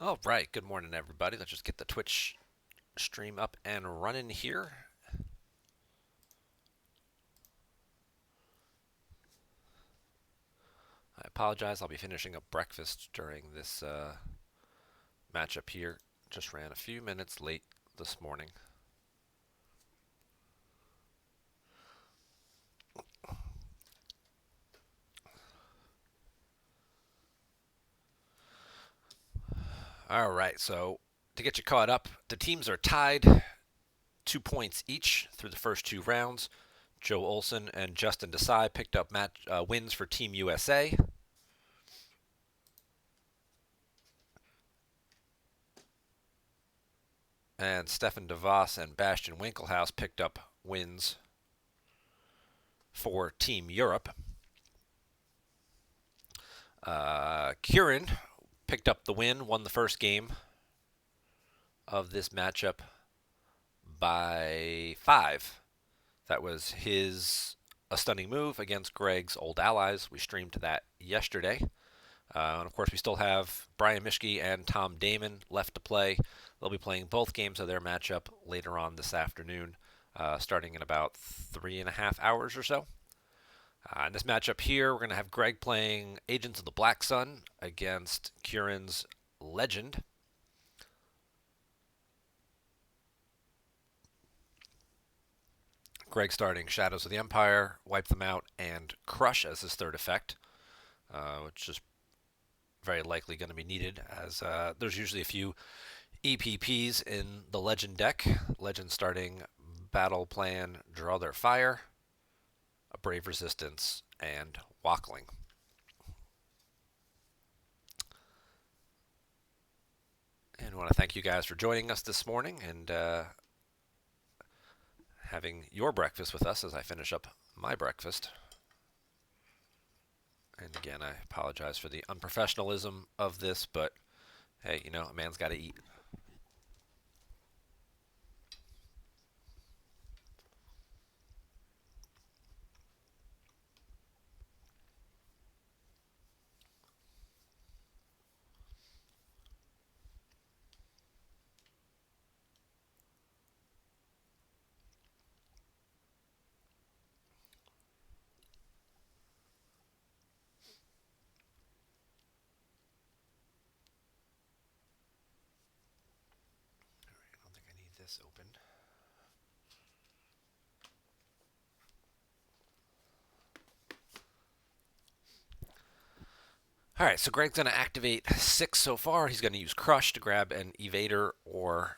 All right, good morning, everybody. Let's just get the Twitch stream up and running here. I apologize. I'll be finishing up breakfast during this matchup here. Just ran a few minutes late this morning. All right, so to get you caught up, the teams are tied 2 points each through the first two rounds. Joe Olson and Justin Desai picked up wins for Team USA. And Stefan DeVos and Bastian Winkelhaus picked up wins for Team Europe. Kieran picked up the win, won the first game of this matchup by 5. That was a stunning move against Greg's old allies. We streamed that yesterday. And of course, we still have Brian Mischke and Tom Damon left to play. They'll be playing both games of their matchup later on this afternoon, starting in about 3.5 hours or so. In this matchup here, we're going to have Greg playing Agents of the Black Sun against Kieran's Legend. Greg starting Shadows of the Empire, Wipe Them Out, and Crush as his third effect, which is very likely going to be needed, as there's usually a few EPPs in the Legend deck. Legend starting Battle Plan, Draw Their Fire, a Brave Resistance, and Walkling. And I want to thank you guys for joining us this morning and having your breakfast with us as I finish up my breakfast. And again, I apologize for the unprofessionalism of this, but hey, a man's got to eat. I don't think I need this open. All right, so Greg's going to activate 6 so far. He's going to use Crush to grab an Evader or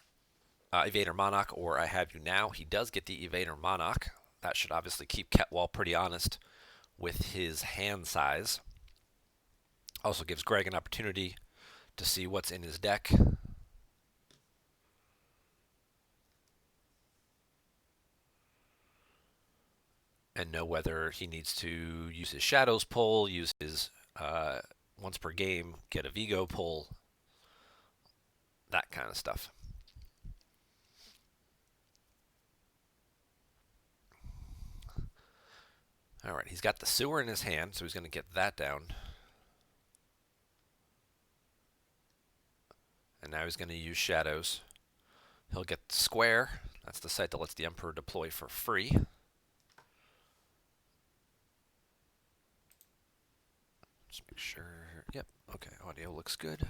Evader Monarch, or I Have You Now. He does get the Evader Monarch. That should obviously keep Ketwol pretty honest with his hand size. Also gives Greg an opportunity to see what's in his deck. And know whether he needs to use his Shadows pull, use his once per game, get a Vigo pull, that kind of stuff. All right, he's got the Sewer in his hand, so he's going to get that down. And now he's going to use Shadows. He'll get the Square. That's the site that lets the Emperor deploy for free. Just make sure. Yep, okay, audio looks good.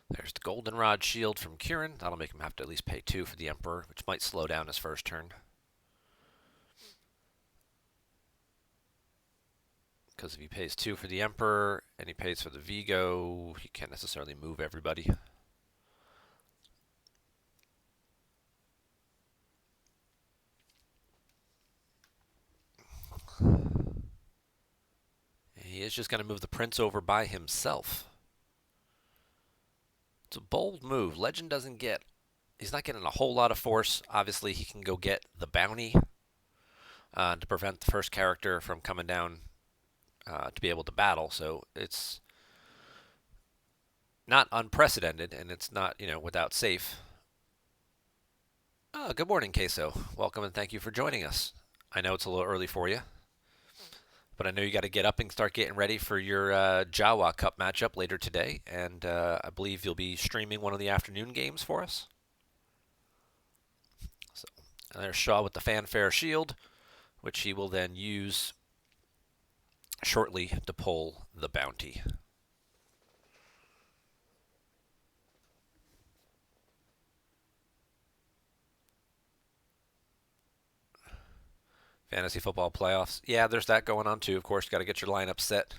There's the Goldenrod Shield from Kieran. That'll make him have to at least pay 2 for the Emperor, which might slow down his first turn. Because if he pays 2 for the Emperor and he pays for the Vigo, he can't necessarily move everybody. He is just going to move the Prince over by himself. It's a bold move. Legend doesn't get... He's not getting a whole lot of force. Obviously, he can go get the bounty to prevent the first character from coming down to be able to battle. So it's not unprecedented, and it's not, without safe. Good morning, Queso. Welcome and thank you for joining us. I know it's a little early for you, but I know you got to get up and start getting ready for your Jawa Cup matchup later today, and I believe you'll be streaming one of the afternoon games for us. So, and there's Shaw with the Fanfare Shield, which he will then use shortly to pull the bounty. Fantasy football playoffs. Yeah, there's that going on too. Of course, got to get your lineup set.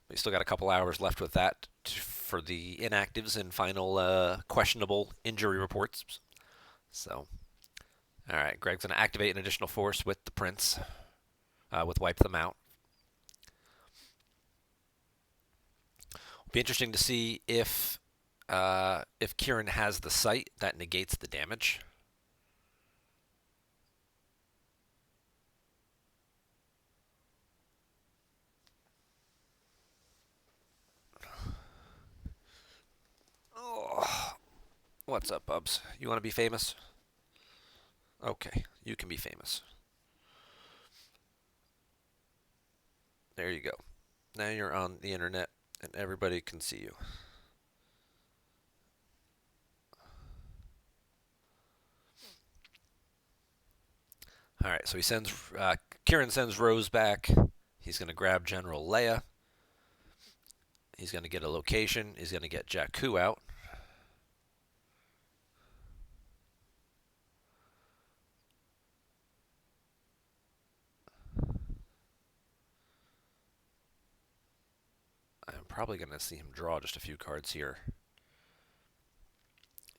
We still got a couple hours left with that for the inactives and final questionable injury reports. So, all right, Greg's going to activate an additional force with the Prince, with Wipe Them Out. It'll be interesting to see if Kieran has the sight that negates the damage. Oh, what's up, Bubs? You want to be famous? Okay, you can be famous. There you go. Now you're on the internet and everybody can see you. All right, so Kieran sends Rose back. He's going to grab General Leia. He's going to get a location. He's going to get Jakku out. I'm probably going to see him draw just a few cards here.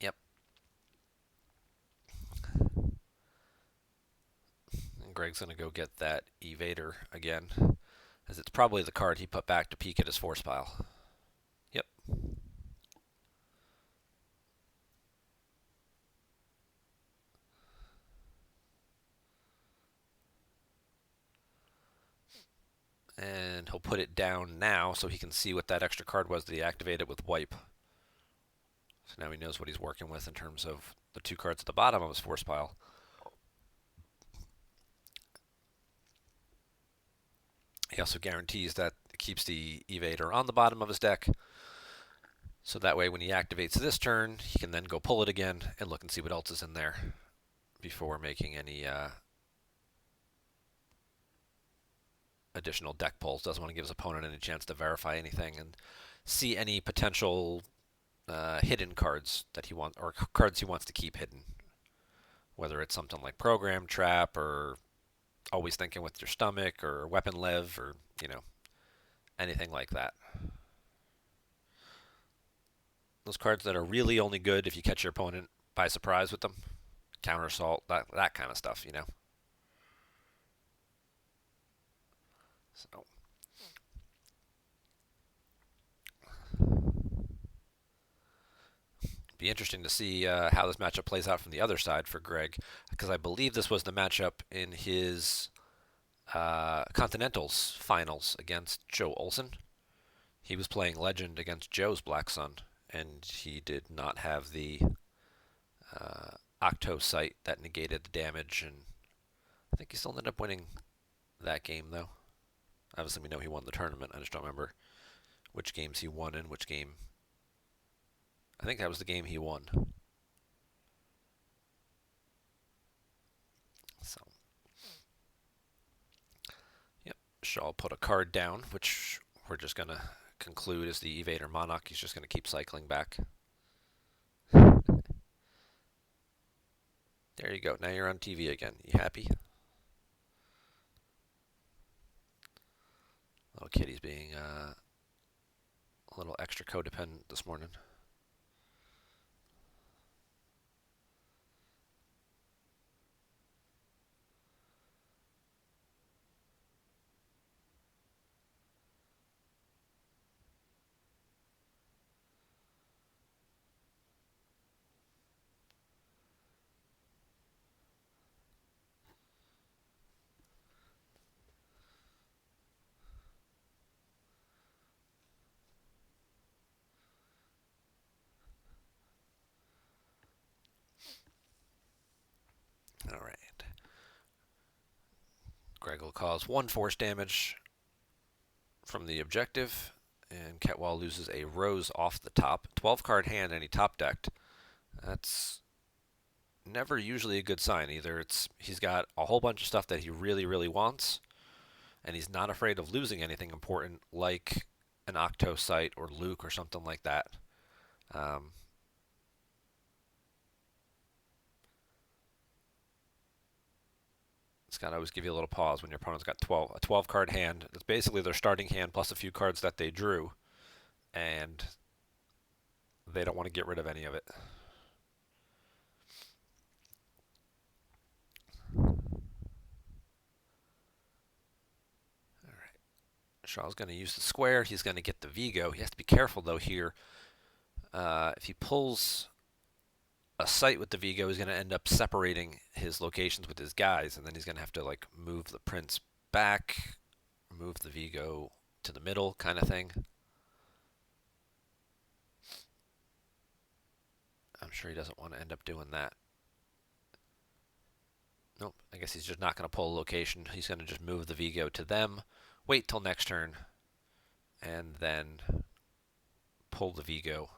Yep. And Greg's going to go get that Evader again, as it's probably the card he put back to peek at his force pile. Yep. And he'll put it down now so he can see what that extra card was that he activated with Wipe. So now he knows what he's working with in terms of the two cards at the bottom of his force pile. He also guarantees that it keeps the Evader on the bottom of his deck. So that way when he activates this turn, he can then go pull it again and look and see what else is in there before making any additional deck pulls. Doesn't want to give his opponent any chance to verify anything and see any potential hidden cards that he wants, or cards he wants to keep hidden. Whether it's something like Program Trap or Always Thinking with Your Stomach or Weapon Lev or, anything like that. Those cards that are really only good if you catch your opponent by surprise with them. Counter Assault, that kind of stuff. So be interesting to see how this matchup plays out from the other side for Greg, because I believe this was the matchup in his Continentals finals against Joe Olson. He was playing Legend against Joe's Black Sun, and he did not have the Octo sight that negated the damage, and I think he still ended up winning that game, though. Obviously, we know he won the tournament. I just don't remember which games he won and which game. I think that was the game he won. So, yep. Shaw put a card down, which we're just going to conclude as the Evader Monarch. He's just going to keep cycling back. There you go. Now you're on TV again. You happy? Little kitty's being a little extra codependent this morning. Greg will cause 1 force damage from the objective, and Ketwol loses a rose off the top. 12 card hand and he top decked. That's never usually a good sign. Either he's got a whole bunch of stuff that he really, really wants, and he's not afraid of losing anything important like an Octo Sight or Luke or something like that. It's got to always give you a little pause when your opponent's got a 12 card hand. It's basically their starting hand plus a few cards that they drew, and they don't want to get rid of any of it. Shaw's going to use the square. He's going to get the Vigo. He has to be careful, though, here. If he pulls a sight with the Vigo, he's going to end up separating his locations with his guys, and then he's going to have to like move the prince back, move the Vigo to the middle kind of thing. I'm sure he doesn't want to end up doing that. Nope, I guess he's just not going to pull a location. He's going to just move the Vigo to them, wait till next turn, and then pull the Vigo.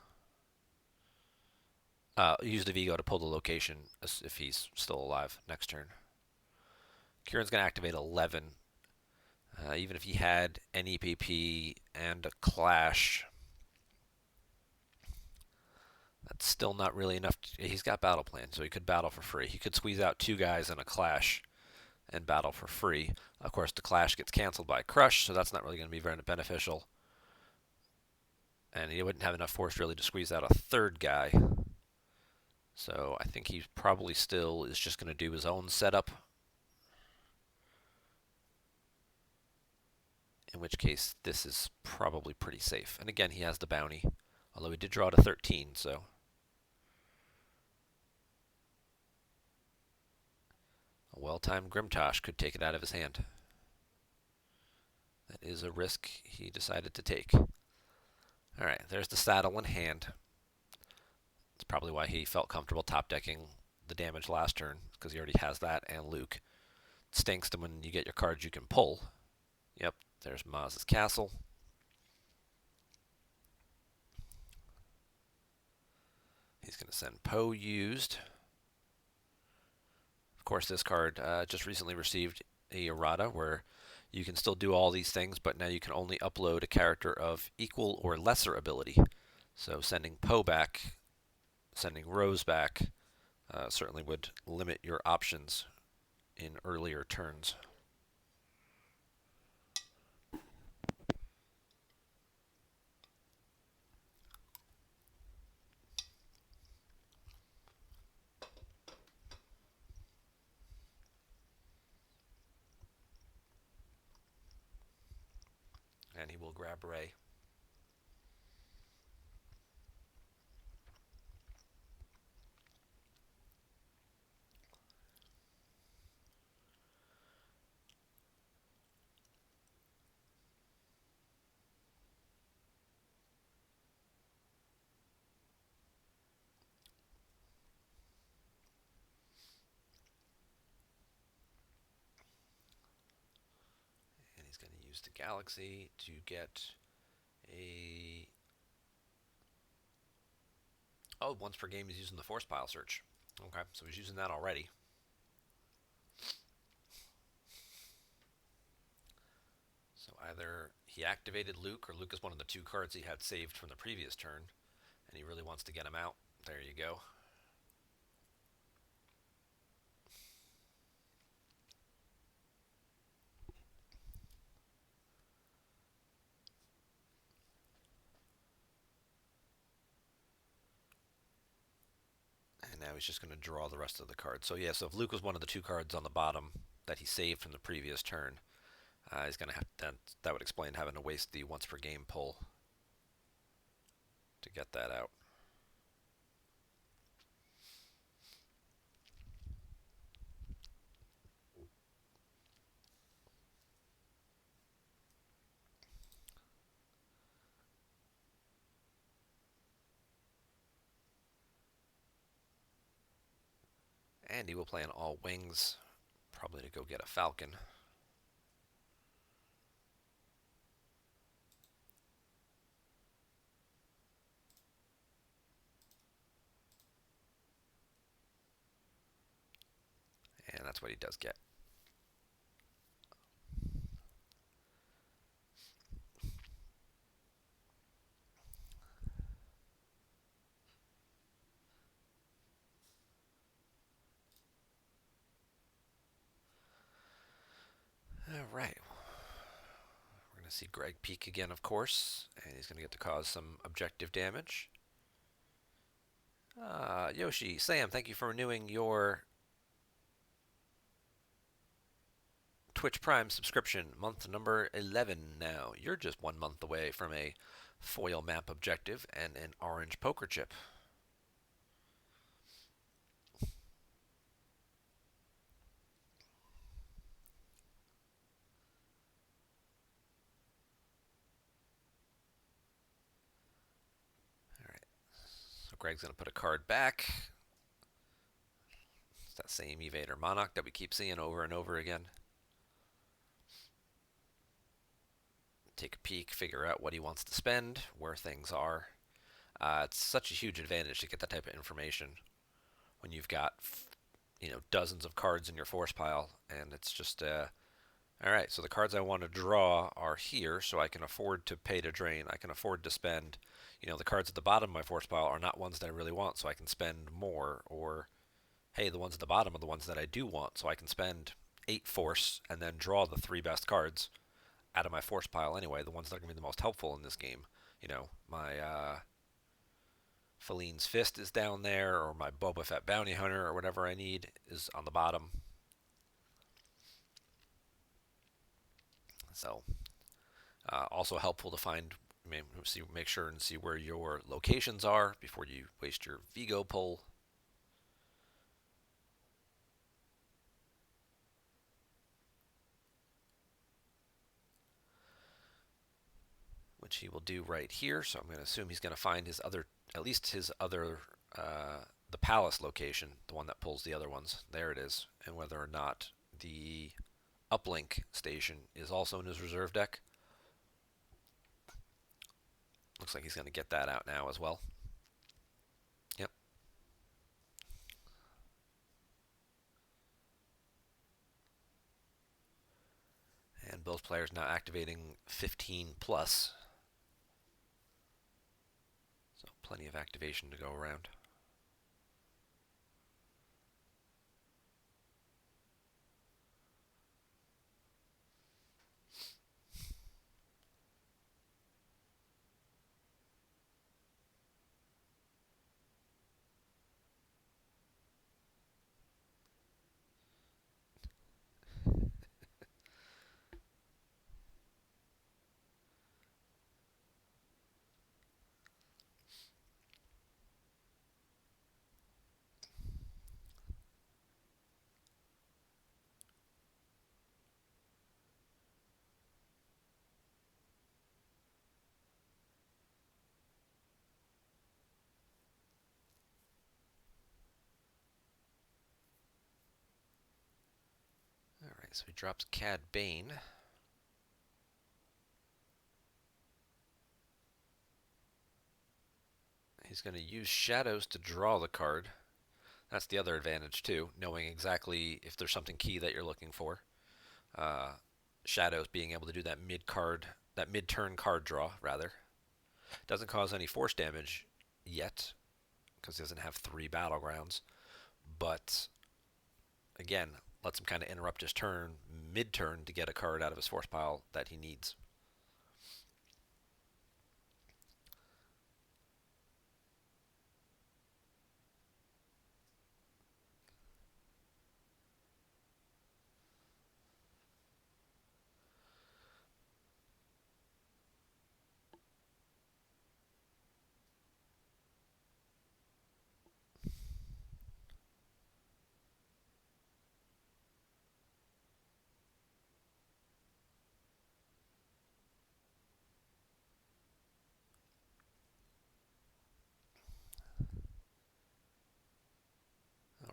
Use the Vigo to pull the location if he's still alive next turn. Kieran's going to activate 11. Even if he had an EPP and a Clash, that's still not really enough. He's got Battle Plan, so he could battle for free. He could squeeze out 2 guys and a Clash and battle for free. Of course, the Clash gets canceled by Crush, so that's not really going to be very beneficial. And he wouldn't have enough force really to squeeze out a 3rd guy. So I think he probably still is just going to do his own setup. In which case, this is probably pretty safe. And again, he has the bounty. Although he did draw to 13, so. A well-timed Grimtosh could take it out of his hand. That is a risk he decided to take. Alright, there's the saddle in hand. That's probably why he felt comfortable top decking the damage last turn, because he already has that and Luke. It stinks to when you get your cards you can pull. Yep, there's Maz's castle. He's going to send Poe used. Of course, this card just recently received a errata where you can still do all these things, but now you can only upload a character of equal or lesser ability. So sending Poe back, sending Rose back, certainly would limit your options in earlier turns. And he will grab Ray. And he's going to use the Galaxy to get a... Oh, once per game he's using the Force Pile Search. Okay, so he's using that already. So either he activated Luke, or Luke is one of the 2 cards he had saved from the previous turn, and he really wants to get him out. There you go. And now he's just going to draw the rest of the cards. So yeah, so if Luke was one of the 2 cards on the bottom that he saved from the previous turn, he's going to have that would explain having to waste the once per game pull to get that out. And he will play an all wings, probably to go get a Falcon. that's what he does get. All right. We're going to see Greg peek again, of course, and he's going to get to cause some objective damage. Yoshi, Sam, thank you for renewing your Twitch Prime subscription. Month number 11 now. You're just 1 month away from a foil map objective and an orange poker chip. All right. So Greg's going to put a card back. It's that same Evader Monarch that we keep seeing over and over again. Take a peek, figure out what he wants to spend, where things are. It's such a huge advantage to get that type of information when you've got, dozens of cards in your force pile, and it's just, all right, so the cards I want to draw are here, so I can afford to pay to drain. I can afford to spend, the cards at the bottom of my force pile are not ones that I really want, so I can spend more, or, hey, the ones at the bottom are the ones that I do want, so I can spend 8 force and then draw the 3 best cards out of my force pile anyway, the ones that are going to be the most helpful in this game. My Falene's Fist is down there, or my Boba Fett Bounty Hunter, or whatever I need is on the bottom. So, also helpful to find, make sure and see where your locations are before you waste your Vigo pull. Which he will do right here. So I'm going to assume he's going to find his other, at least his other, the palace location, the one that pulls the other ones. There it is. And whether or not the uplink station is also in his reserve deck. Looks like he's going to get that out now as well. Yep. And both players now activating 15 plus. So plenty of activation to go around. Alright, so he drops Cad Bane. He's going to use Shadows to draw the card. That's the other advantage too, knowing exactly if there's something key that you're looking for. Shadows being able to do that mid-turn card draw, rather. Doesn't cause any force damage yet, because he doesn't have 3 battlegrounds. But, again, lets him kind of interrupt his turn, mid-turn, to get a card out of his force pile that he needs.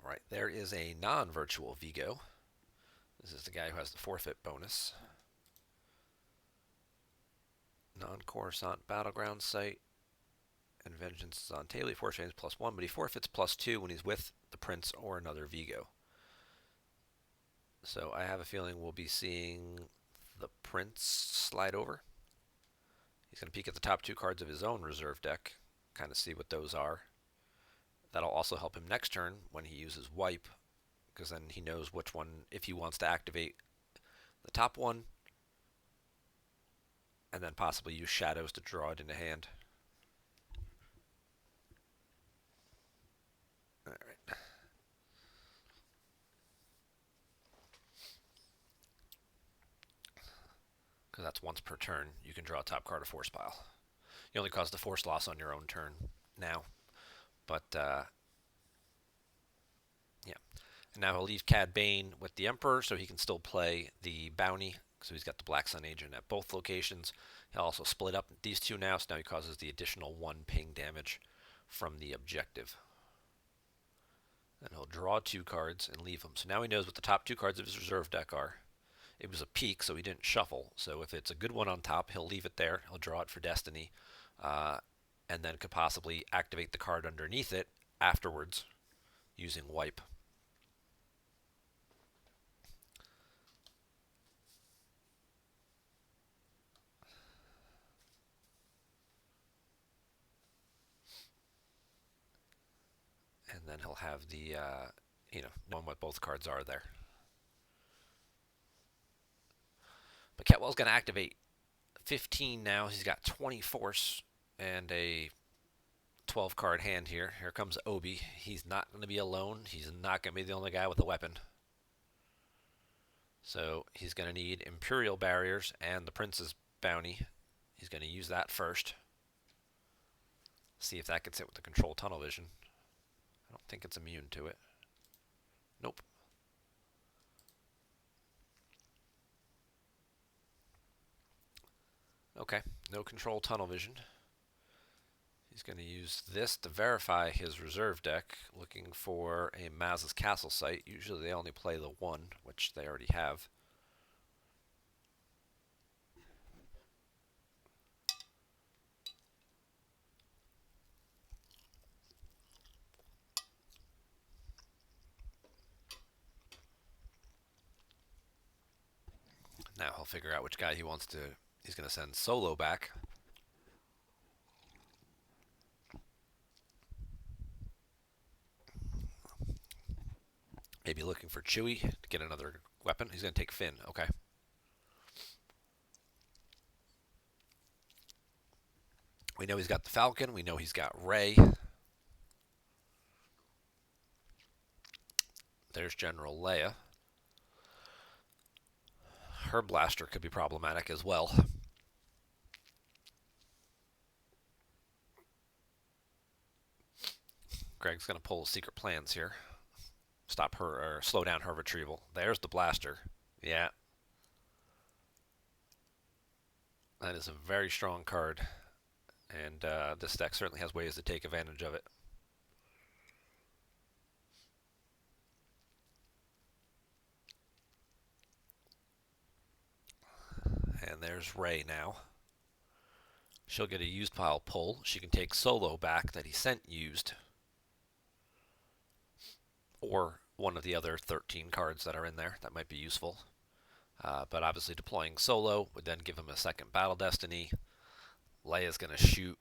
Alright, there is a non-virtual Vigo. This is the guy who has the forfeit bonus. Non-Coruscant Battleground Site. And Vengeance is on table. He force chains +1, but he forfeits +2 when he's with the Prince or another Vigo. So I have a feeling we'll be seeing the Prince slide over. He's going to peek at the top two cards of his own reserve deck, kind of see what those are. That'll also help him next turn when he uses Wipe, because then he knows which one, if he wants to activate the top one, and then possibly use Shadows to draw it into hand. All right. Because that's once per turn. You can draw a top card of Force Pile. You only cause the Force loss on your own turn now. But, yeah. And now he'll leave Cad Bane with the Emperor, so he can still play the Bounty. So he's got the Black Sun Agent at both locations. He'll also split up these two now, so now he causes the additional 1 ping damage from the objective. Then he'll draw 2 cards and leave them. So now he knows what the top 2 cards of his reserve deck are. It was a peak, so he didn't shuffle. So if it's a good one on top, he'll leave it there. He'll draw it for Destiny, and then could possibly activate the card underneath it afterwards using Wipe. And then he'll have the, knowing what both cards are there. But Ketwol's going to activate 15 now. He's got 20 force and a 12 card hand here. Here comes Obi. He's not going to be alone. He's not going to be the only guy with a weapon. So he's going to need Imperial Barriers and the Prince's Bounty. He's going to use that first. See if that gets hit with the Control Tunnel Vision. I don't think it's immune to it. Nope. Okay, no Control Tunnel Vision. He's going to use this to verify his reserve deck, looking for a Maz's Castle site. Usually they only play the one, which they already have. Now he'll figure out which guy he wants to. He's going to send Solo back. Maybe looking for Chewie to get another weapon. He's going to take Finn. Okay. We know he's got the Falcon. We know he's got Rey. There's General Leia. Her blaster could be problematic as well. Greg's going to pull secret plans here. Stop her, or slow down her retrieval. There's the blaster. Yeah. That is a very strong card. And this deck certainly has ways to take advantage of it. And there's Rey now. She'll get a used pile pull. She can take Solo back that he sent used. Or one of the other 13 cards that are in there. That might be useful. But obviously deploying Solo would then give him a second Battle Destiny. Leia's going to shoot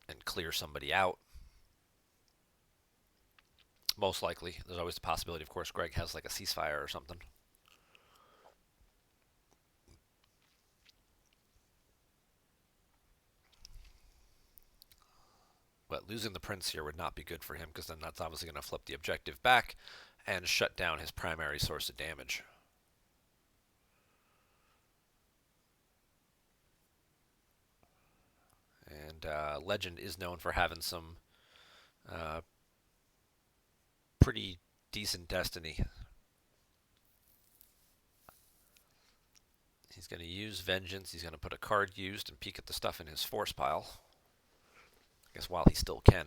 and clear somebody out. Most likely. There's always the possibility, of course, Greg has like a ceasefire or something. But losing the Prince here would not be good for him, because then that's obviously going to flip the objective back and shut down his primary source of damage. And Legend is known for having some pretty decent destiny. He's going to use Vengeance. He's going to put a card used and peek at the stuff in his force pile. I guess while he still can.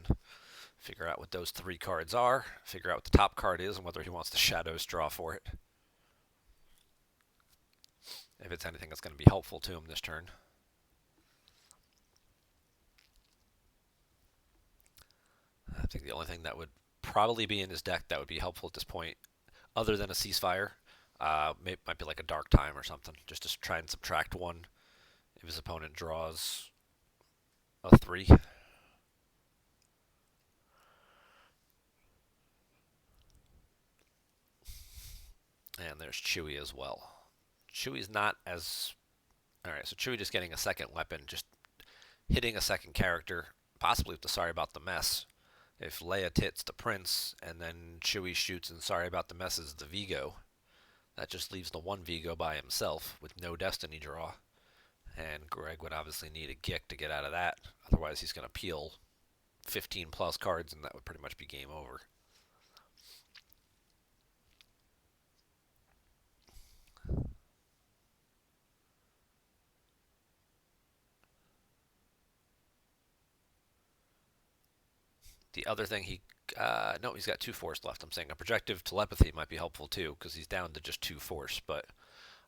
Figure out what those 3 cards are. Figure out what the top card is and whether he wants the Shadows draw for it. If it's anything that's going to be helpful to him this turn. I think the only thing that would probably be in his deck that would be helpful at this point, other than a ceasefire. Might be like a dark time or something, just to try and subtract one if his opponent draws a 3. And there's Chewie as well. Chewie's not as... Alright, so Chewie just getting a second weapon, just hitting a second character, possibly with the Sorry About the Mess. If Leia tits the Prince, and then Chewie shoots and Sorry About the Mess is the Vigo, that just leaves the one Vigo by himself with no Destiny draw. And Greg would obviously need a Gick to get out of that. Otherwise, he's going to peel 15 plus cards, and that would pretty much be game over. The other thing no, he's got 2 force left. I'm saying a projective telepathy might be helpful too, because he's down to just 2 force. But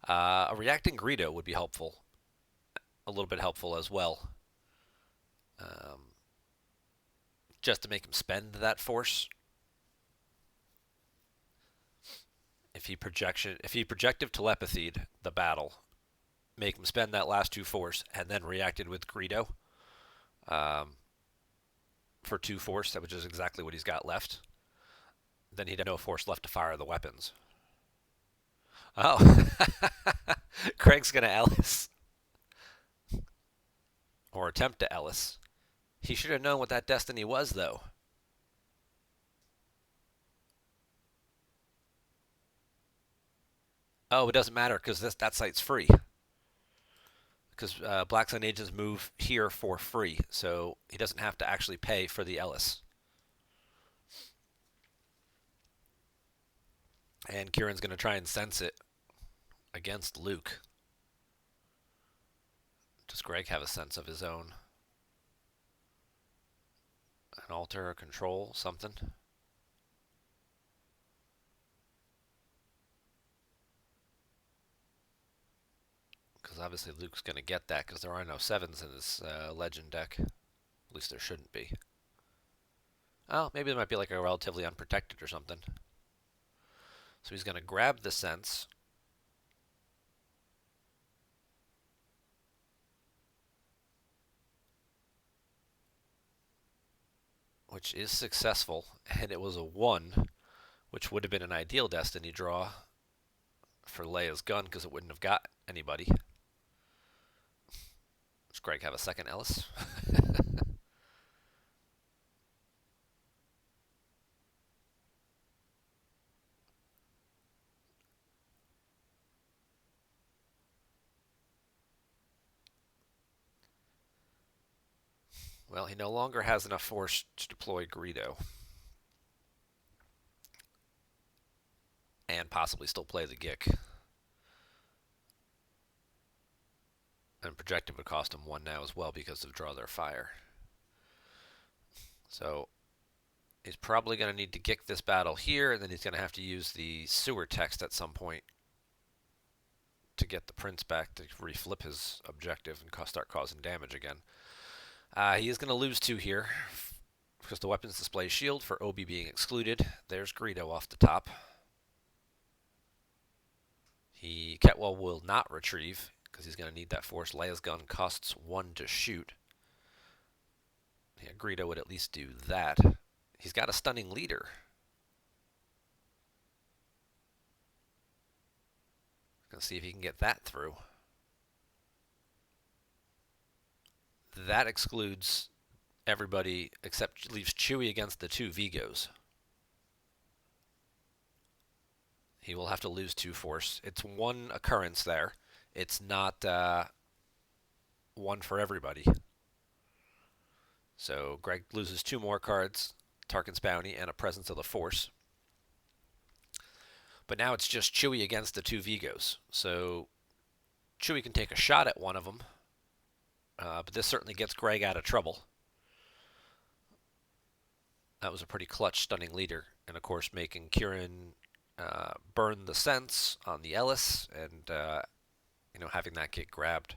a reacting Greedo would be helpful, a little bit helpful as well, just to make him spend that force. If he projective telepathied the battle, make him spend that last 2 force, and then reacted with Greedo for 2 force, which is exactly what he's got left, then he'd have no force left to fire the weapons. Oh, Craig's gonna Ellis, or attempt to Ellis. He should have known what that destiny was, though. Oh, it doesn't matter because that site's free. Because Black Sun agents move here for free, so he doesn't have to actually pay for the Ellis. And Kieran's going to try and sense it against Luke. Does Greg have a sense of his own? An alter, a control, something? Because obviously Luke's going to get that because there are no 7s in his legend deck. At least there shouldn't be. Oh, maybe there might be like a relatively unprotected or something. So he's going to grab the sense. Which is successful, and it was a 1, which would have been an ideal Destiny draw for Leia's gun because it wouldn't have got anybody. Does Greg have a second Ellis? Well, he no longer has enough force to deploy Greedo. And possibly still play the Gick. And projected would cost him 1 now as well because of draw their fire. So he's probably going to need to Gick this battle here, and then he's going to have to use the sewer text at some point to get the Prince back to reflip his objective and start causing damage again. He is going to lose 2 here because the weapons display shield for Obi being excluded. There's Greedo off the top. Ketwol will not retrieve because he's going to need that force. Leia's gun costs 1 to shoot. Yeah, Greedo would at least do that. He's got a stunning leader. Gonna see if he can get that through. That excludes everybody except leaves Chewie against the 2 Vigos. He will have to lose 2 force. It's 1 occurrence there. It's not 1 for everybody. So Greg loses 2 more cards, Tarkin's Bounty, and a Presence of the Force. But now it's just Chewie against the 2 Vigos. So Chewie can take a shot at one of them. But this certainly gets Greg out of trouble. That was a pretty clutch, stunning leader. And of course, making Kieran burn the sense on the Ellis and having that get grabbed.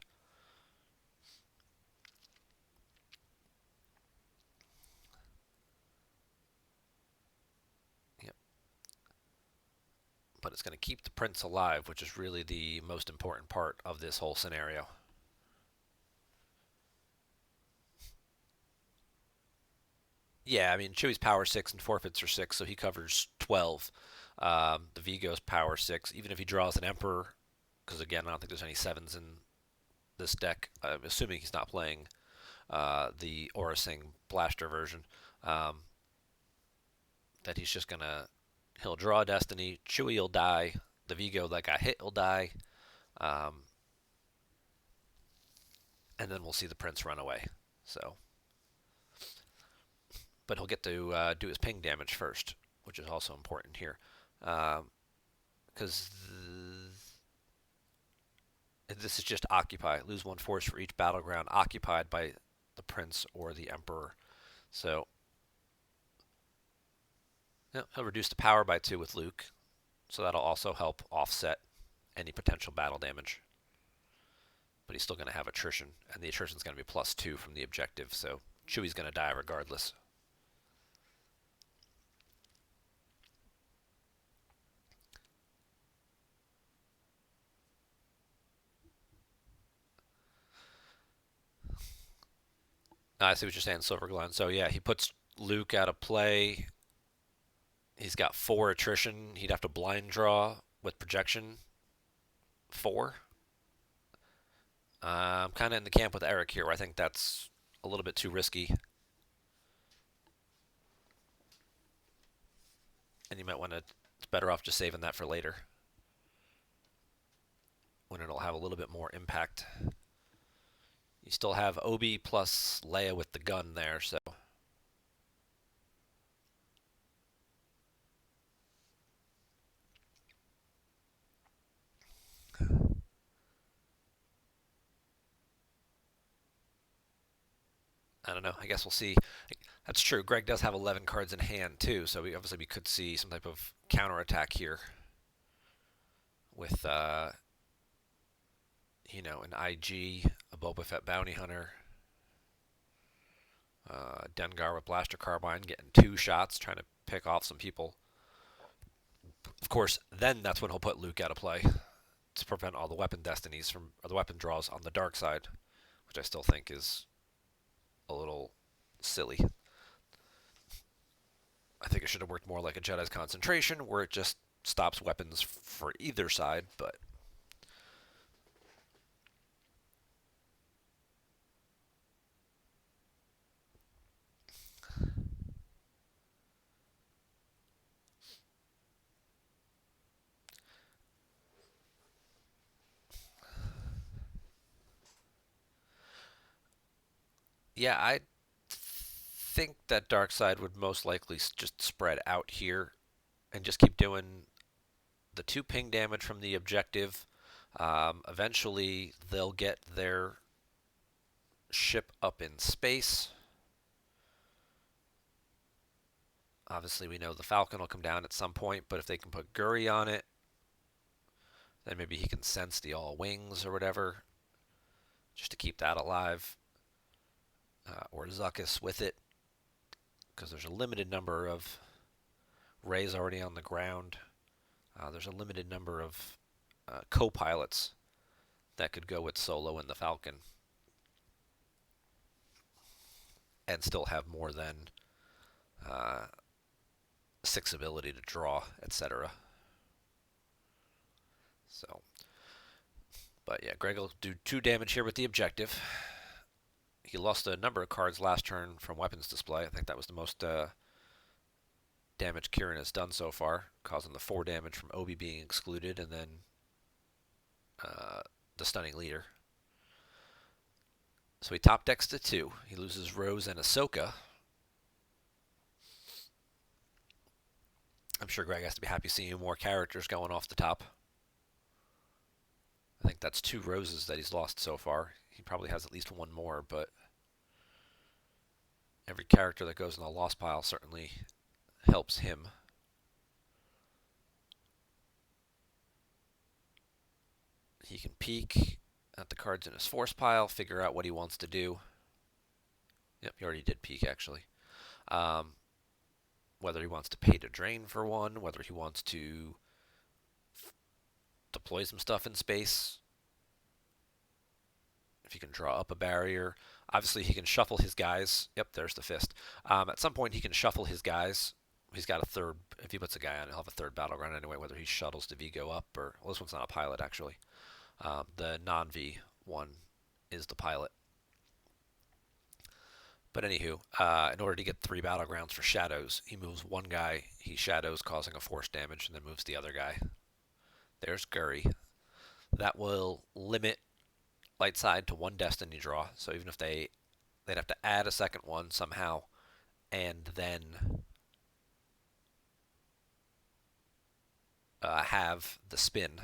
Yep. but it's going to keep the prince alive, which is really the most important part of this whole scenario. Yeah, I mean, Chewy's power 6 and forfeits are 6, so he covers 12. The Vigo's power 6, even if he draws an Emperor, because again, I don't think there's any 7s in this deck. I'm assuming he's not playing the Orasing Blaster version. Um, that he's just gonna he'll draw a Destiny, Chewy will die, the Vigo that got hit will die, um, and then we'll see the Prince run away. So, but he'll get to do his ping damage first, which is also important here, because this is just occupy. Lose 1 force for each battleground occupied by the Prince or the Emperor. So yeah, he'll reduce the power by 2 with Luke, so that'll also help offset any potential battle damage. But he's still going to have attrition, and the attrition is going to be +2 from the objective, so Chewy's going to die regardless. I see what you're saying, Silverglide. So yeah, he puts Luke out of play. He's got 4 attrition. He'd have to blind draw with projection 4. I'm kind of in the camp with Eric here, where I think that's a little bit too risky. And you might want to, it's better off just saving that for later, when it'll have a little bit more impact. You still have Obi plus Leia with the gun there, so. I don't know. I guess we'll see. That's true. Greg does have 11 cards in hand too, so we could see some type of counterattack here with an IG, a Boba Fett bounty hunter, Dengar with blaster carbine getting 2 shots, trying to pick off some people. Of course, then that's when he'll put Luke out of play to prevent all the weapon destinies or the weapon draws on the dark side, which I still think is a little silly. I think it should have worked more like a Jedi's concentration, where it just stops weapons for either side, but yeah, I think that dark side would most likely just spread out here and just keep doing the 2 ping damage from the objective. Eventually, they'll get their ship up in space. Obviously, we know the Falcon will come down at some point, but if they can put Guri on it, then maybe he can sense the all wings or whatever, just to keep that alive. Or Zuckuss with it, because there's a limited number of Rey's already on the ground. There's a limited number of co-pilots that could go with Solo and the Falcon and still have more than 6 ability to draw, etc. So, but yeah, Greg will do 2 damage here with the objective. He lost a number of cards last turn from weapons display. I think that was the most damage Kieran has done so far, causing the 4 damage from Obi being excluded, and then the stunning leader. So he top decks to 2. He loses Rose and Ahsoka. I'm sure Greg has to be happy seeing more characters going off the top. I think that's 2 Roses that he's lost so far. He probably has at least 1 more, but every character that goes in the lost pile certainly helps him. He can peek at the cards in his force pile, figure out what he wants to do. Yep, he already did peek, actually. Whether he wants to pay to drain for 1, whether he wants to deploy some stuff in space. If he can draw up a barrier. Obviously, he can shuffle his guys. Yep, there's the fist. At some point, he can shuffle his guys. He's got a third. If he puts a guy on, he'll have a third battleground anyway, whether he shuttles the Vigo up or. Well, this one's not a pilot, actually. The non-V one is the pilot. But anywho, in order to get 3 battlegrounds for shadows, he moves one guy, he shadows, causing a force damage, and then moves the other guy. There's Guri. That will limit light side to 1 destiny draw. So even if they'd have to add a second one somehow, and then have the spin,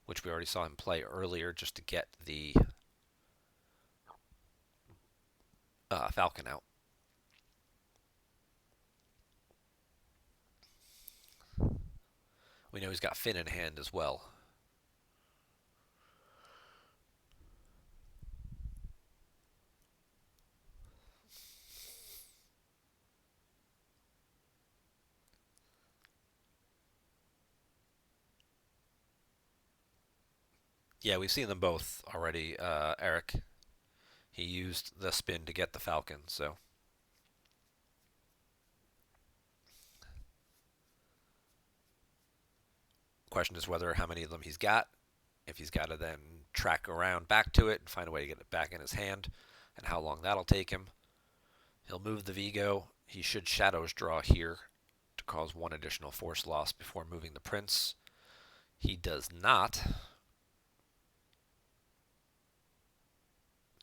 which we already saw him play earlier, just to get the Falcon out. We know he's got Finn in hand as well. Yeah, we've seen them both already, Eric. He used the spin to get the Falcon, so. Question is whether how many of them he's got. If he's got to then track around back to it and find a way to get it back in his hand, and how long that'll take him. He'll move the Vigo. He should shadows draw here to cause 1 additional force loss before moving the Prince. He does not.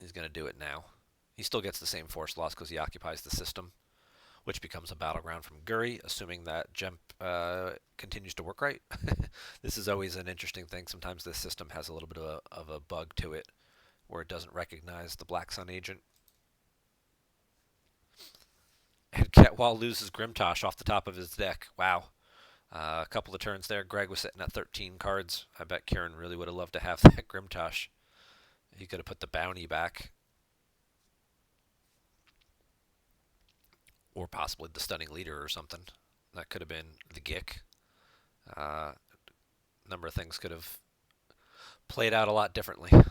He's going to do it now. He still gets the same force loss because he occupies the system, which becomes a battleground from Guri, assuming that Jemp continues to work right. This is always an interesting thing. Sometimes this system has a little bit of a bug to it where it doesn't recognize the Black Sun agent. And Ketwol loses Grimtosh off the top of his deck. Wow. A couple of turns there. Greg was sitting at 13 cards. I bet Kieran really would have loved to have that Grimtosh. He could have put the bounty back. Or possibly the Stunning Leader or something. That could have been the Gick. A number of things could have played out a lot differently. I'm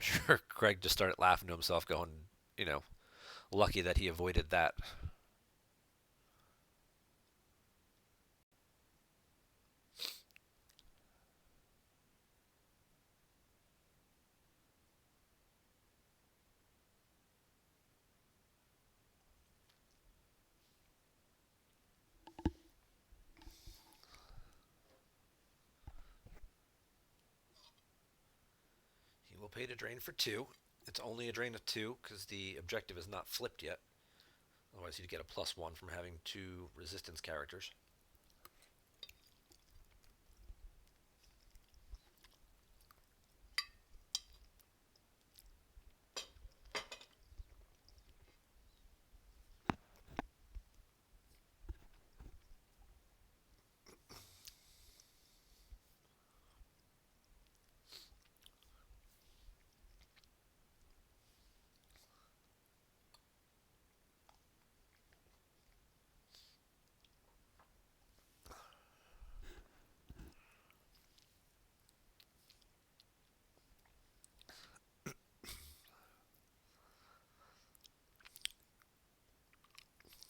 sure Greg just started laughing to himself going, lucky that he avoided that. He will pay to drain for 2. It's only a drain of 2 because the objective is not flipped yet. Otherwise, you'd get a +1 from having 2 resistance characters.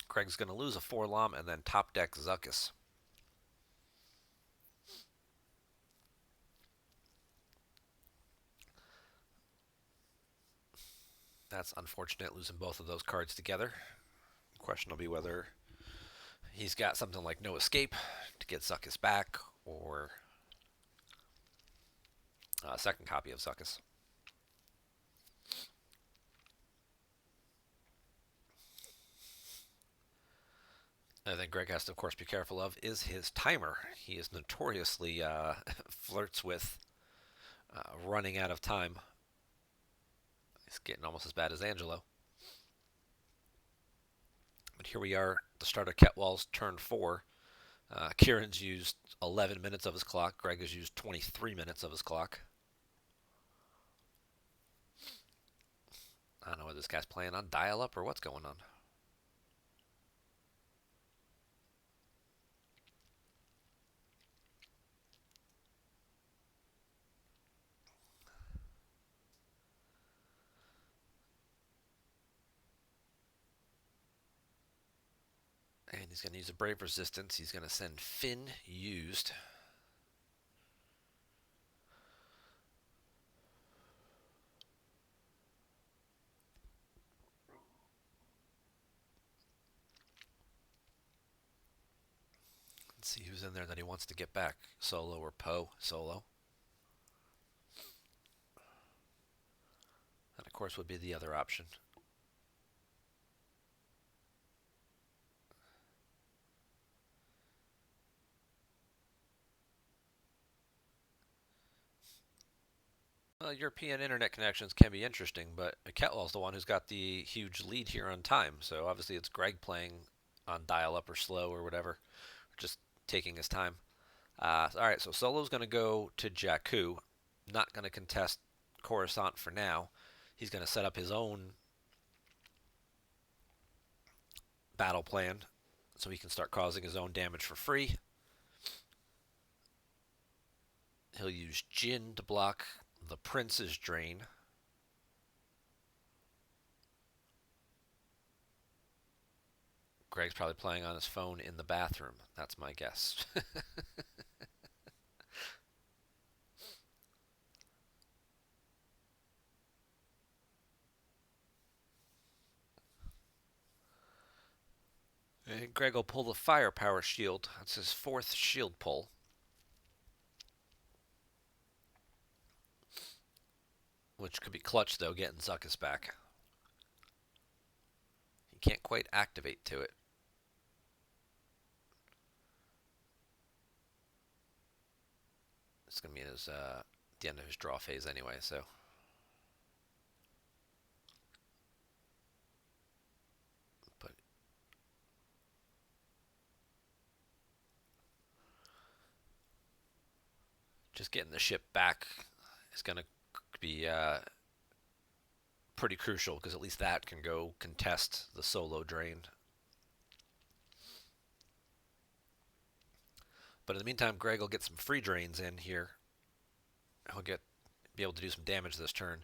Craig's going to lose a 4-Lom and then top deck Zuckuss. That's unfortunate, losing both of those cards together. The question will be whether he's got something like No Escape to get Zuckuss back, or a second copy of Zuckuss. I think Greg has to, of course, be careful of is his timer. He is notoriously flirts with running out of time. He's getting almost as bad as Angelo. But here we are, the start of Ketwol's turn 4. Kieran's used 11 minutes of his clock. Greg has used 23 minutes of his clock. I don't know whether this guy's playing on dial-up or what's going on. and he's going to use a Brave Resistance. He's going to send Finn used. Let's see who's in there that he wants to get back. Solo or Poe? Solo. That, of course, would be the other option. European internet connections can be interesting, but Ketwol's the one who's got the huge lead here on time. So obviously it's Greg playing on dial-up or slow or whatever, just taking his time. All right, so Solo's going to go to Jakku. Not going to contest Coruscant for now. He's going to set up his own battle plan so he can start causing his own damage for free. He'll use Jin to block the Prince's Drain. Greg's probably playing on his phone in the bathroom. That's my guess. And Greg will pull the Firepower Shield. That's his 4th shield pull. Which could be clutch, though, getting Zuckuss back. He can't quite activate to it. It's going to be his, the end of his draw phase anyway, so. But just getting the ship back is going to be pretty crucial, because at least that can go contest the Solo drain. But in the meantime, Greg will get some free drains in here. He'll be able to do some damage this turn.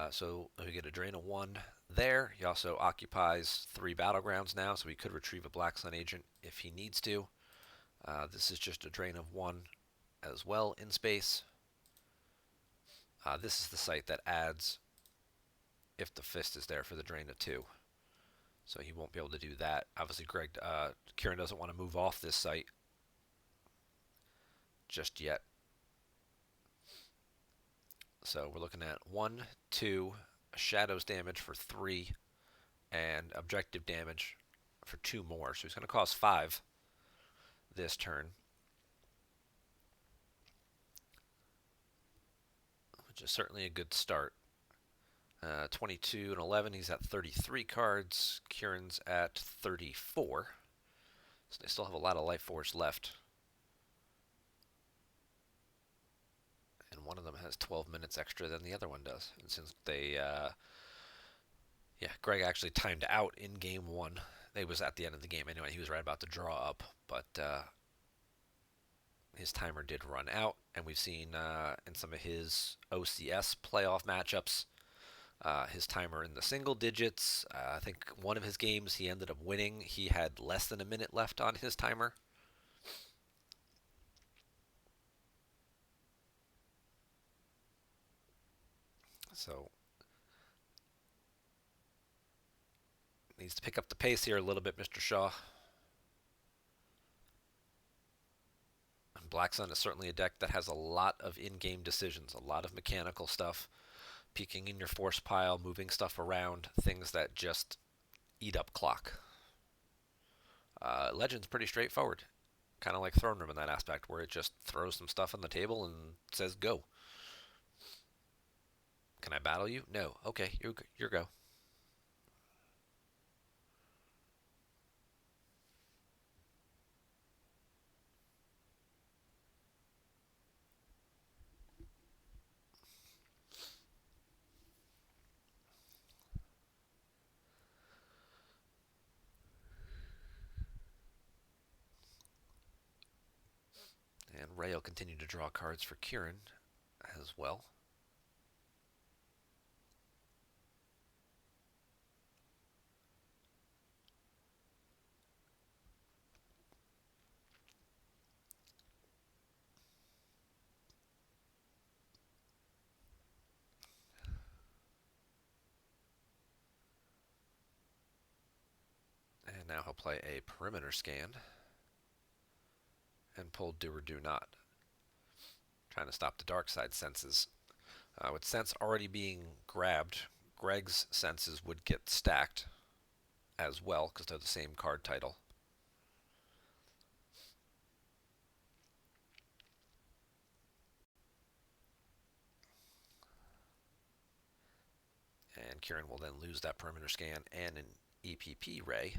So he'll get a drain of 1 there. He also occupies 3 battlegrounds now, so he could retrieve a Black Sun agent if he needs to. This is just a drain of 1 as well in space. This is the site that adds if the fist is there for the drain of 2. So he won't be able to do that. Obviously, Kieran doesn't want to move off this site just yet. So we're looking at 1, 2, shadows damage for 3, and objective damage for 2 more. So he's going to cost 5 this turn, which is certainly a good start. 22 and 11, he's at 33 cards. Kieran's at 34. So they still have a lot of life force left. And one of them has 12 minutes extra than the other one does. And since they, Greg actually timed out in game 1. It was at the end of the game anyway. He was right about to draw up, but his timer did run out. And we've seen in some of his OCS playoff matchups, his timer in the single digits. I think one of his games he ended up winning. He had less than a minute left on his timer. So needs to pick up the pace here a little bit, Mr. Shaw. And Black Sun is certainly a deck that has a lot of in-game decisions, a lot of mechanical stuff, peeking in your force pile, moving stuff around, things that just eat up clock. Legend's pretty straightforward, kind of like Throne Room in that aspect, where it just throws some stuff on the table and says go. Can I battle you? No. Okay, your go. And Ray will continue to draw cards for Kieran as well. And now he'll play a perimeter scan and pull do or do not, trying to stop the dark side senses. With sense already being grabbed, Greg's senses would get stacked as well because they're the same card title. And Kieran will then lose that perimeter scan and an EPP ray.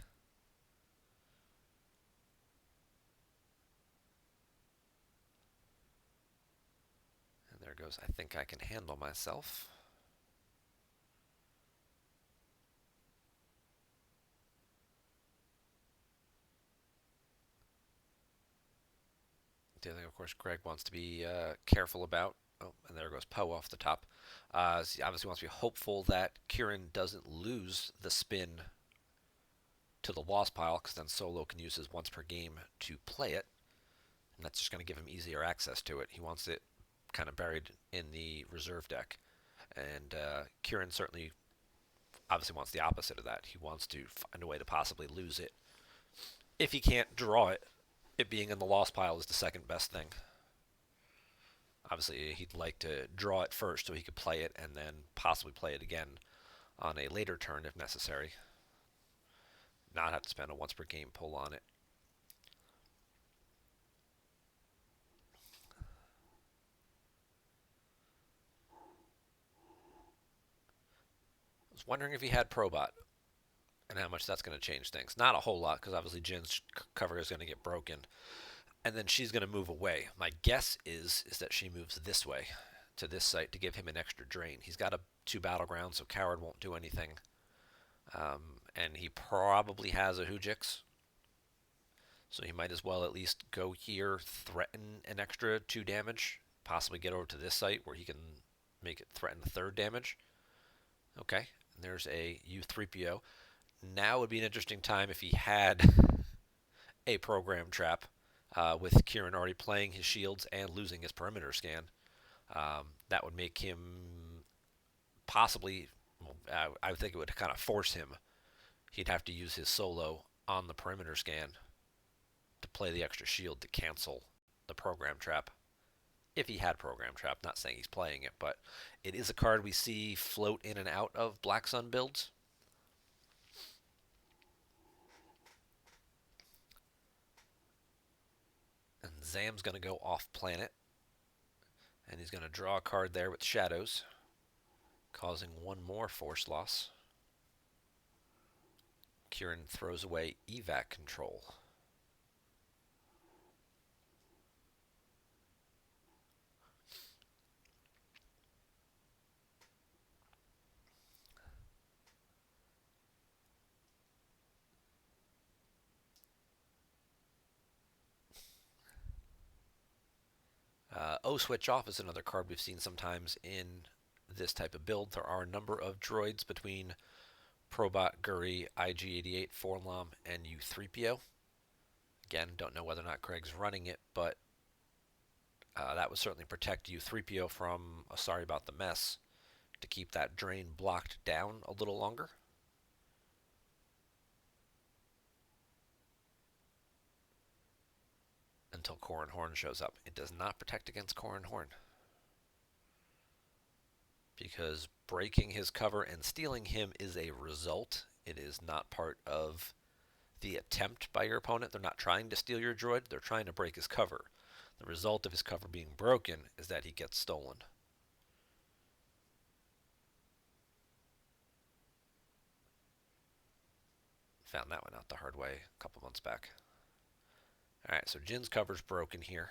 And there goes, I think I can handle myself. The other thing, of course, Greg wants to be careful about. Oh, and there goes Poe off the top. So he obviously wants to be hopeful that Kieran doesn't lose the spin to the lost pile, because then Solo can use his once per game to play it, and that's just going to give him easier access to it. He wants it kind of buried in the reserve deck, and Kieran certainly obviously wants the opposite of that. He wants to find a way to possibly lose it. If he can't draw it, it being in the lost pile is the second best thing. Obviously, he'd like to draw it first so he could play it and then possibly play it again on a later turn if necessary. Not have to spend a once per game pull on it. I was wondering if he had Probot and how much that's going to change things. Not a whole lot, because obviously Jin's cover is going to get broken, and then she's going to move away. My guess is that she moves this way to this site to give him an extra drain. He's got 2 battlegrounds, so Coward won't do anything. And he probably has a Hoojix, so he might as well at least go here, threaten an extra 2 damage, possibly get over to this site where he can make it threaten the 3rd damage. Okay, and there's a U3PO. Now would be an interesting time if he had a program trap, with Kieran already playing his shields and losing his perimeter scan. That would make him possibly, I would think it would kind of force him. He'd have to use his solo on the perimeter scan to play the extra shield to cancel the program trap. If he had program trap, not saying he's playing it, but it is a card we see float in and out of Black Sun builds. And Zam's going to go off planet, and he's going to draw a card there with shadows, causing 1 more force loss. Kieran throws away evac control. O-Switch Off is another card we've seen sometimes in this type of build. There are a number of droids between Probot, Guri, IG-88, Forlom, and U3PO. Again, don't know whether or not Greg's running it, but that would certainly protect U3PO from a sorry about the mess, to keep that drain blocked down a little longer. Until Corran Horn shows up. It does not protect against Corran Horn, because breaking his cover and stealing him is a result. It is not part of the attempt by your opponent. They're not trying to steal your droid. They're trying to break his cover. The result of his cover being broken is that he gets stolen. Found that one out the hard way a couple months back. Alright, so Jin's cover's broken here.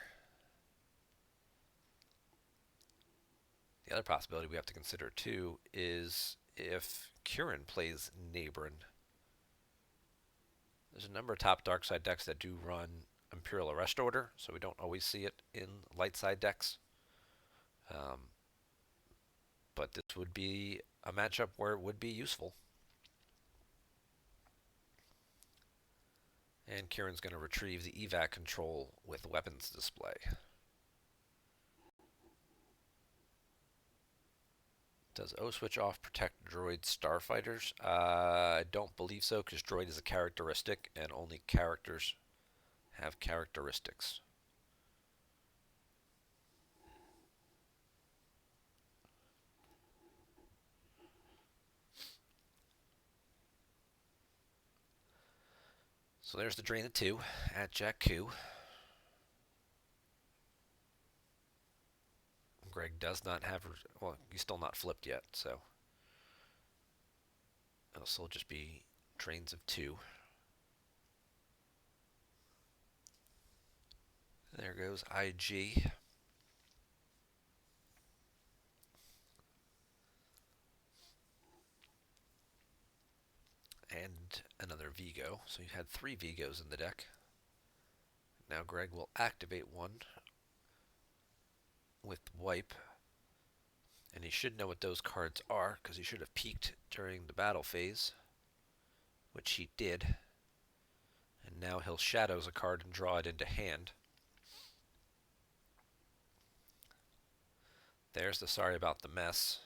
The other possibility we have to consider too is if Kieran plays Nabrin. There's a number of top dark side decks that do run Imperial Arrest Order, so we don't always see it in light side decks. But this would be a matchup where it would be useful. And Kieran's going to retrieve the evac control with weapons display. Does O switch off protect droid starfighters? I don't believe so, because droid is a characteristic, and only characters have characteristics. So there's the drain of 2 at Jakku. Greg does not have, well, he's still not flipped yet, so it'll still just be drains of 2. There goes IG. And another Vigo. So you had 3 Vigos in the deck. Now Greg will activate one with wipe. And he should know what those cards are, because he should have peeked during the battle phase, which he did. And now he'll shadows a card and draw it into hand. There's the sorry about the mess.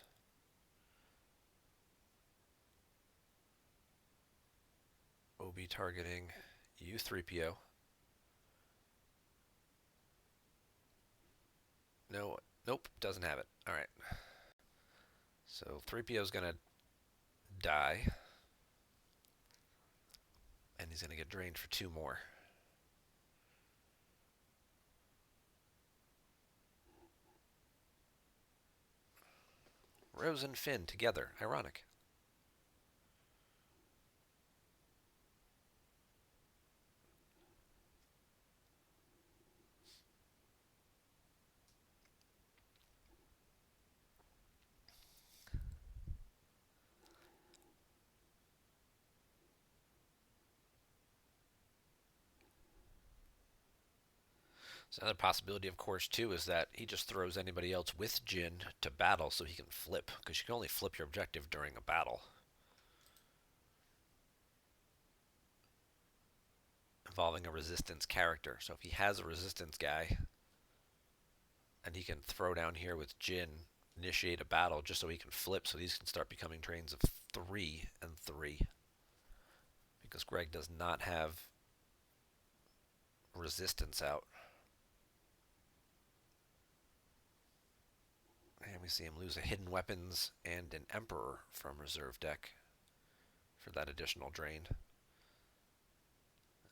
OB targeting U3PO. No, nope, doesn't have it. All right. So 3PO is going to die. And he's going to get drained for 2 more. Rose and Finn together. Ironic. So another possibility, of course, too, is that he just throws anybody else with Jin to battle so he can flip, because you can only flip your objective during a battle involving a resistance character. So if he has a resistance guy and he can throw down here with Jin, initiate a battle just so he can flip, so these can start becoming trains of 3 and 3, because Greg does not have resistance out. And we see him lose a hidden weapons and an Emperor from reserve deck for that additional drain.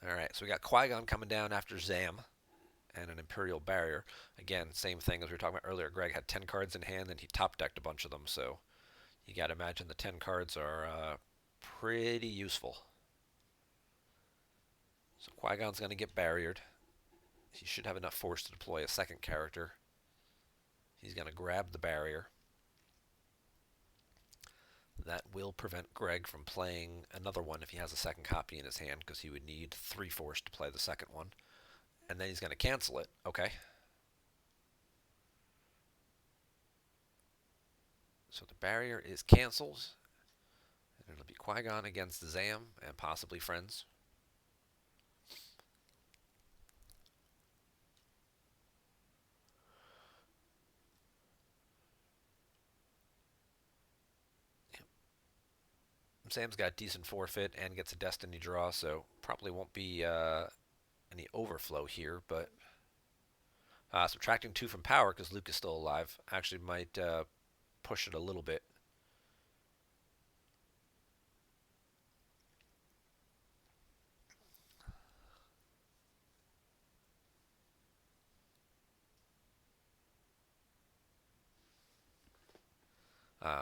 Alright, so we got Qui-Gon coming down after Zam and an Imperial Barrier. Again, same thing as we were talking about earlier. Greg had 10 cards in hand and he top decked a bunch of them, so you got to imagine the 10 cards are pretty useful. So Qui-Gon's going to get barriered. He should have enough force to deploy a second character. He's going to grab the barrier. That will prevent Greg from playing another one if he has a second copy in his hand, because he would need 3 force to play the second one. And then he's going to cancel it. Okay. So the barrier is canceled. And it'll be Qui-Gon against Zam and possibly friends. Sam's got decent forfeit and gets a destiny draw, so probably won't be any overflow here, but subtracting 2 from power because Luke is still alive actually might push it a little bit.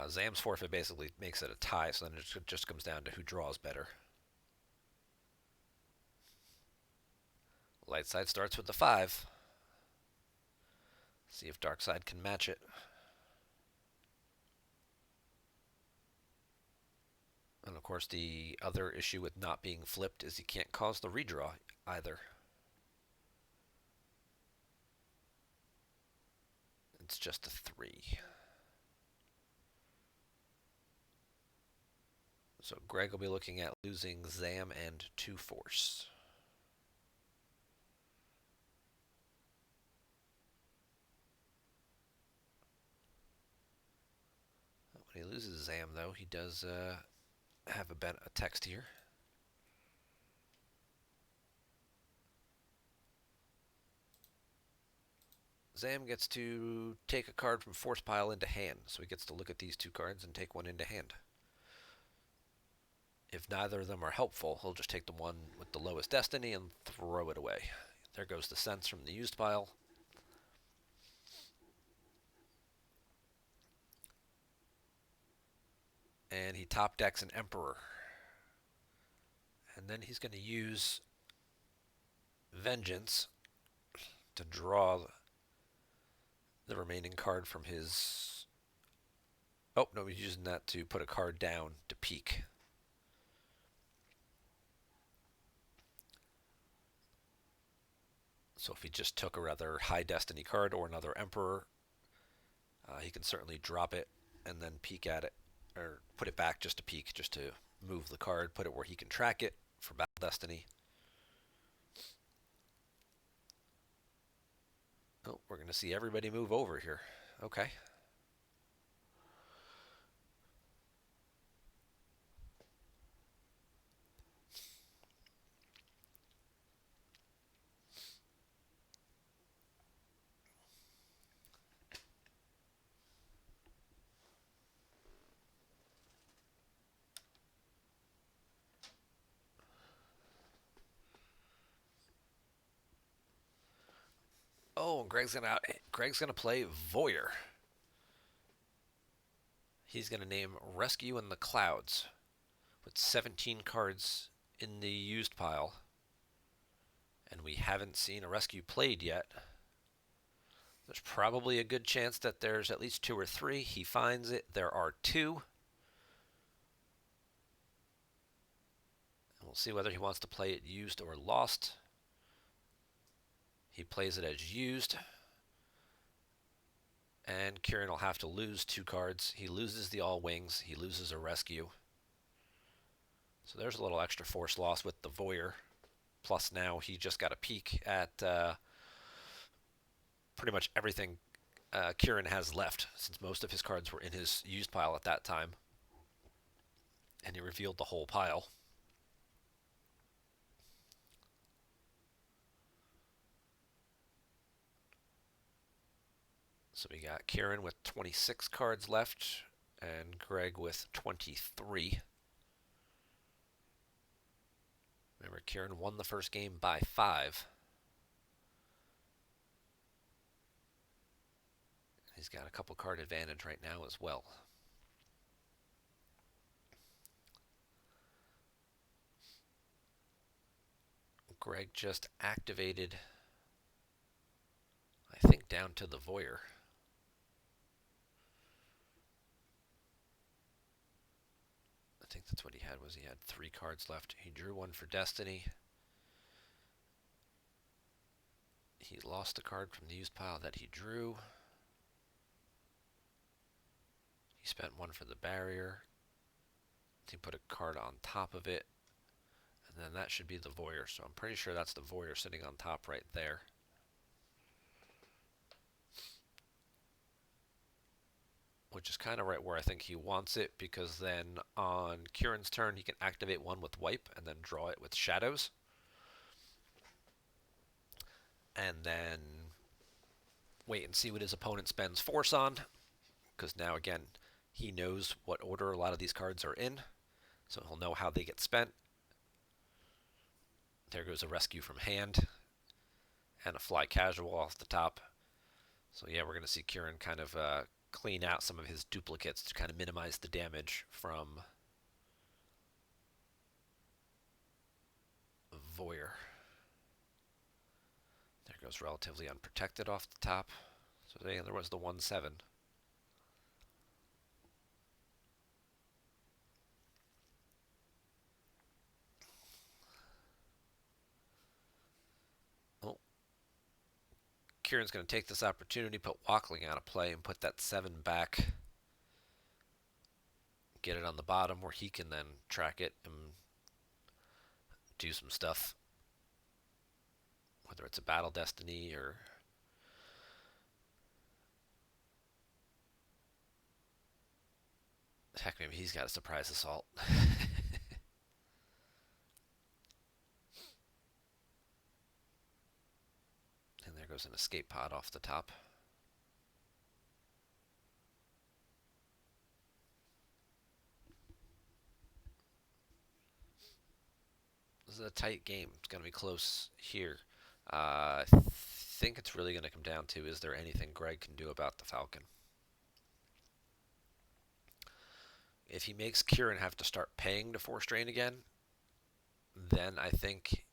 Zam's forfeit basically makes it a tie, so then it just comes down to who draws better. Light side starts with the 5. See if dark side can match it. And of course the other issue with not being flipped is you can't cause the redraw either. It's just a 3. So Greg will be looking at losing Zam and 2 force. When When he loses Zam, though, he does have a text here. Zam gets to take a card from force pile into hand, so he gets to look at these two cards and take one into hand. If neither of them are helpful, he'll just take the one with the lowest destiny and throw it away. There goes the sense from the used pile. And he top decks an Emperor. And then he's going to use Vengeance to draw the remaining card from his... Oh, no, he's using that to put a card down to peek. So if he just took a rather high destiny card or another Emperor, he can certainly drop it and then peek at it, or put it back just to peek, just to move the card, put it where he can track it for battle destiny. Oh, we're going to see everybody move over here. Okay. Oh, and Greg's gonna play Voyeur. He's gonna name Rescue in the Clouds with 17 cards in the used pile. And we haven't seen a rescue played yet. There's probably a good chance that there's at least 2 or 3. He finds it. There are 2. We'll see whether he wants to play it used or lost. He plays it as used. And Kieran will have to lose 2 cards. He loses the all wings. He loses a rescue. So there's a little extra force loss with the Voyeur. Plus now he just got a peek at pretty much everything Kieran has left, since most of his cards were in his used pile at that time. And he revealed the whole pile. So we got Kieran with 26 cards left and Greg with 23. Remember, Kieran won the first game by 5. He's got a couple card advantage right now as well. Greg just activated, I think, down to the Voyeur. I think that's what he had, was he had 3 cards left. He drew 1 for Destiny. He lost a card from the used pile that he drew. He spent 1 for the barrier. He put a card on top of it. And then that should be the Voyeur. So I'm pretty sure that's the Voyeur sitting on top right there. Which is kind of right where I think he wants it, because then on Kieran's turn he can activate 1 with Wipe and then draw it with Shadows. And then wait and see what his opponent spends force on, because now again he knows what order a lot of these cards are in, so he'll know how they get spent. There goes a rescue from hand and a fly casual off the top. So yeah, we're going to see Kieran kind of clean out some of his duplicates to kind of minimize the damage from Voyeur. There goes relatively unprotected off the top. So there was the 1/7. Oh. Kieran's going to take this opportunity, put Walkling out of play, and put that 7 back. Get it on the bottom where he can then track it and do some stuff. Whether it's a Battle Destiny or... Heck, maybe he's got a surprise assault. And there goes an escape pod off the top. This is a tight game. It's going to be close here. I think it's really going to come down to, is there anything Greg can do about the Falcon? If he makes Kieran have to start paying to force drain again, then I think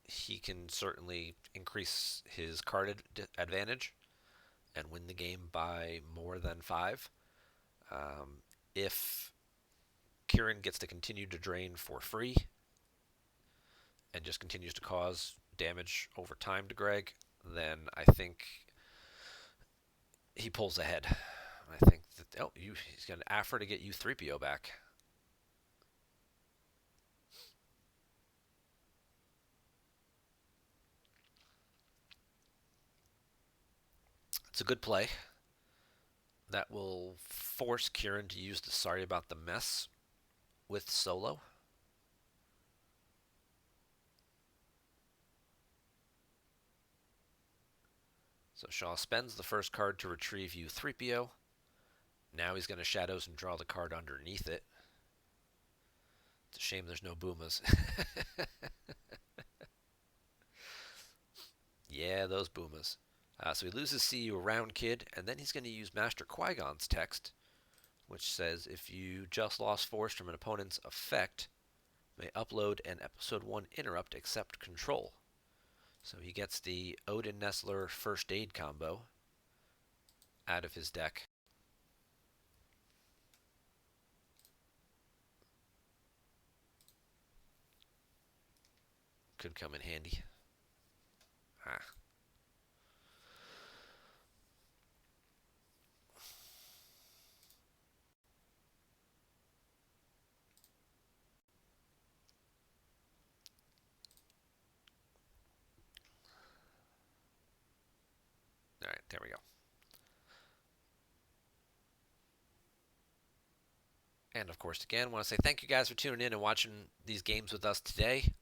he can certainly increase his card advantage and win the game by more than 5. If Kieran gets to continue to drain for free and just continues to cause damage over time to Greg, then I think he pulls ahead. I think that he's going to offer to get you 3PO back. It's a good play. That will force Kieran to use the sorry about the mess with solo. So Shaw spends the first card to retrieve U3PO. Now he's going to Shadows and draw the card underneath it. It's a shame there's no Boomas. Yeah, those Boomas. So he loses See You Around Kid, and then he's going to use Master Qui-Gon's text, which says if you just lost force from an opponent's effect, may upload an Episode 1 interrupt except control. So he gets the Odin Nestler First Aid combo out of his deck. Could come in handy. Ah. All right, there we go. And of course, again, I want to say thank you guys for tuning in and watching these games with us today.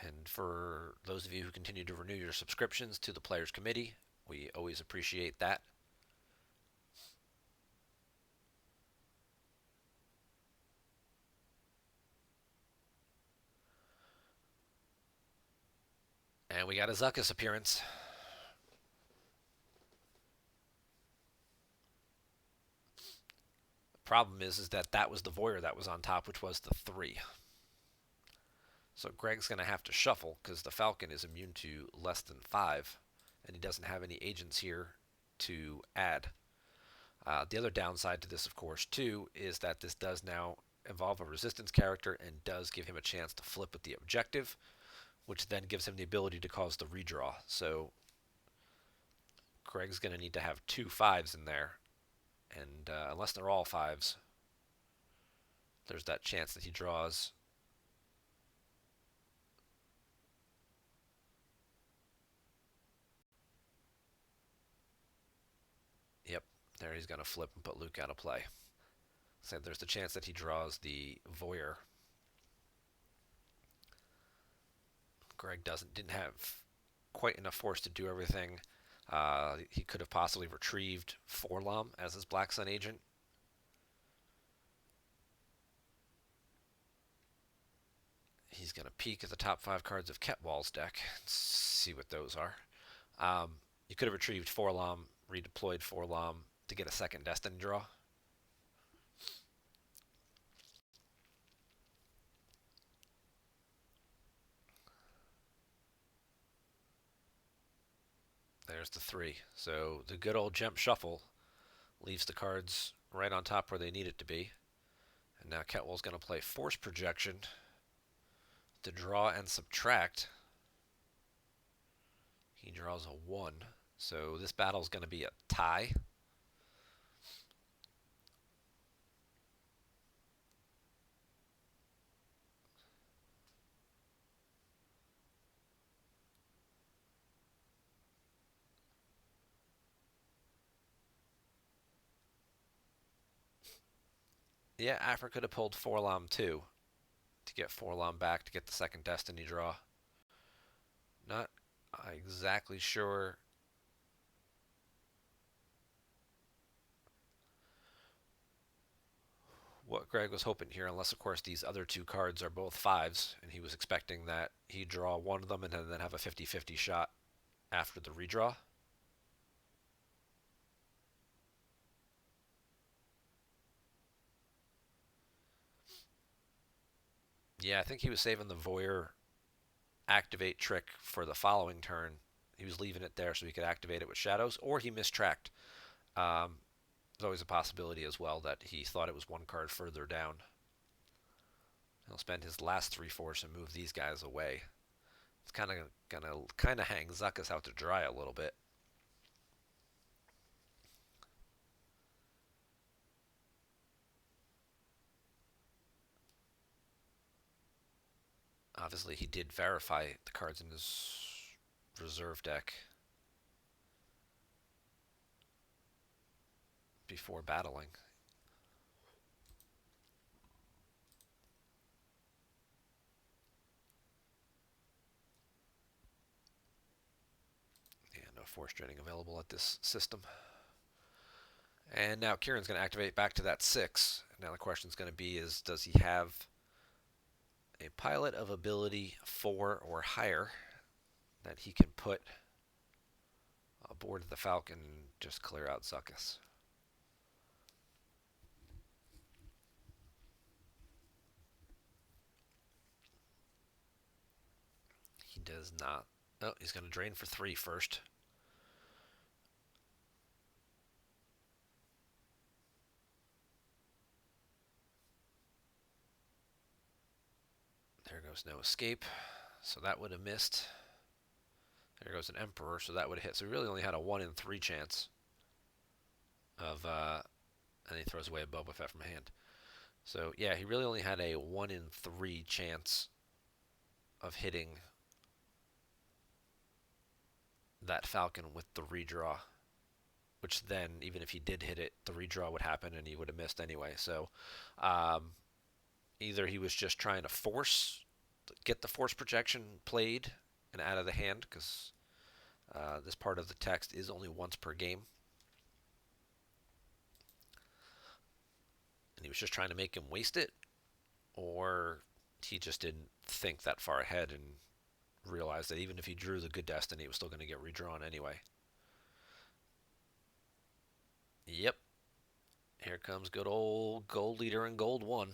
And for those of you who continue to renew your subscriptions to the Players Committee, we always appreciate that. And we got a Zuckus appearance. The problem is that that was the Voyeur that was on top, which was the 3. So Greg's going to have to shuffle because the Falcon is immune to less than 5, and he doesn't have any agents here to add. The other downside to this, of course, too, is that this does now involve a resistance character and does give him a chance to flip with the objective, which then gives him the ability to cause the redraw. So Greg's going to need to have 2 5s in there, and unless they're all 5s, there's that chance that he draws. Yep, there he's going to flip and put Luke out of play. So there's the chance that he draws the Voyeur. Greg didn't have quite enough force to do everything. He could have possibly retrieved Forlom as his Black Sun agent. He's going to peek at the top 5 cards of Ketwol's deck and see what those are. You could have retrieved Forlom, redeployed Forlom to get a second Destiny draw. There's the 3. So the good old Gem Shuffle leaves the cards right on top where they need it to be. And now Ketwol's going to play Force Projection to draw and subtract. He draws a 1. So this battle is going to be a tie. Yeah, Africa could have pulled Forlom too to get Forlom back to get the second Destiny draw. Not exactly sure what Greg was hoping here, unless, of course, these other two cards are both fives, and he was expecting that he'd draw one of them and then have a 50-50 shot after the redraw. Yeah, I think he was saving the Voyeur activate trick for the following turn. He was leaving it there so he could activate it with shadows, or he mistracked. There's always a possibility as well that he thought it was one card further down. He'll spend his last 3 force and move these guys away. It's gonna hang Zuckuss out to dry a little bit. Obviously, he did verify the cards in his reserve deck before battling. Yeah, no force draining available at this system. And now Kieran's going to activate back to that 6. Now the question is going to be is, does he have a pilot of ability 4 or higher that he can put aboard the Falcon and just clear out Zuckuss? He does not. Oh, he's going to drain for 3 first. There goes no escape, so that would have missed. There goes an Emperor, so that would have hit. So he really only had a 1 in 3 chance of, and he throws away a Boba Fett from hand. So yeah, he really only had a 1 in 3 chance of hitting that Falcon with the redraw, which then, even if he did hit it, the redraw would happen and he would have missed anyway. So either he was just trying to get the force projection played and out of the hand, because this part of the text is only once per game, and he was just trying to make him waste it, or he just didn't think that far ahead and realized that even if he drew the good Destiny, it was still going to get redrawn anyway. Yep. Here comes good old Gold Leader and Gold 1.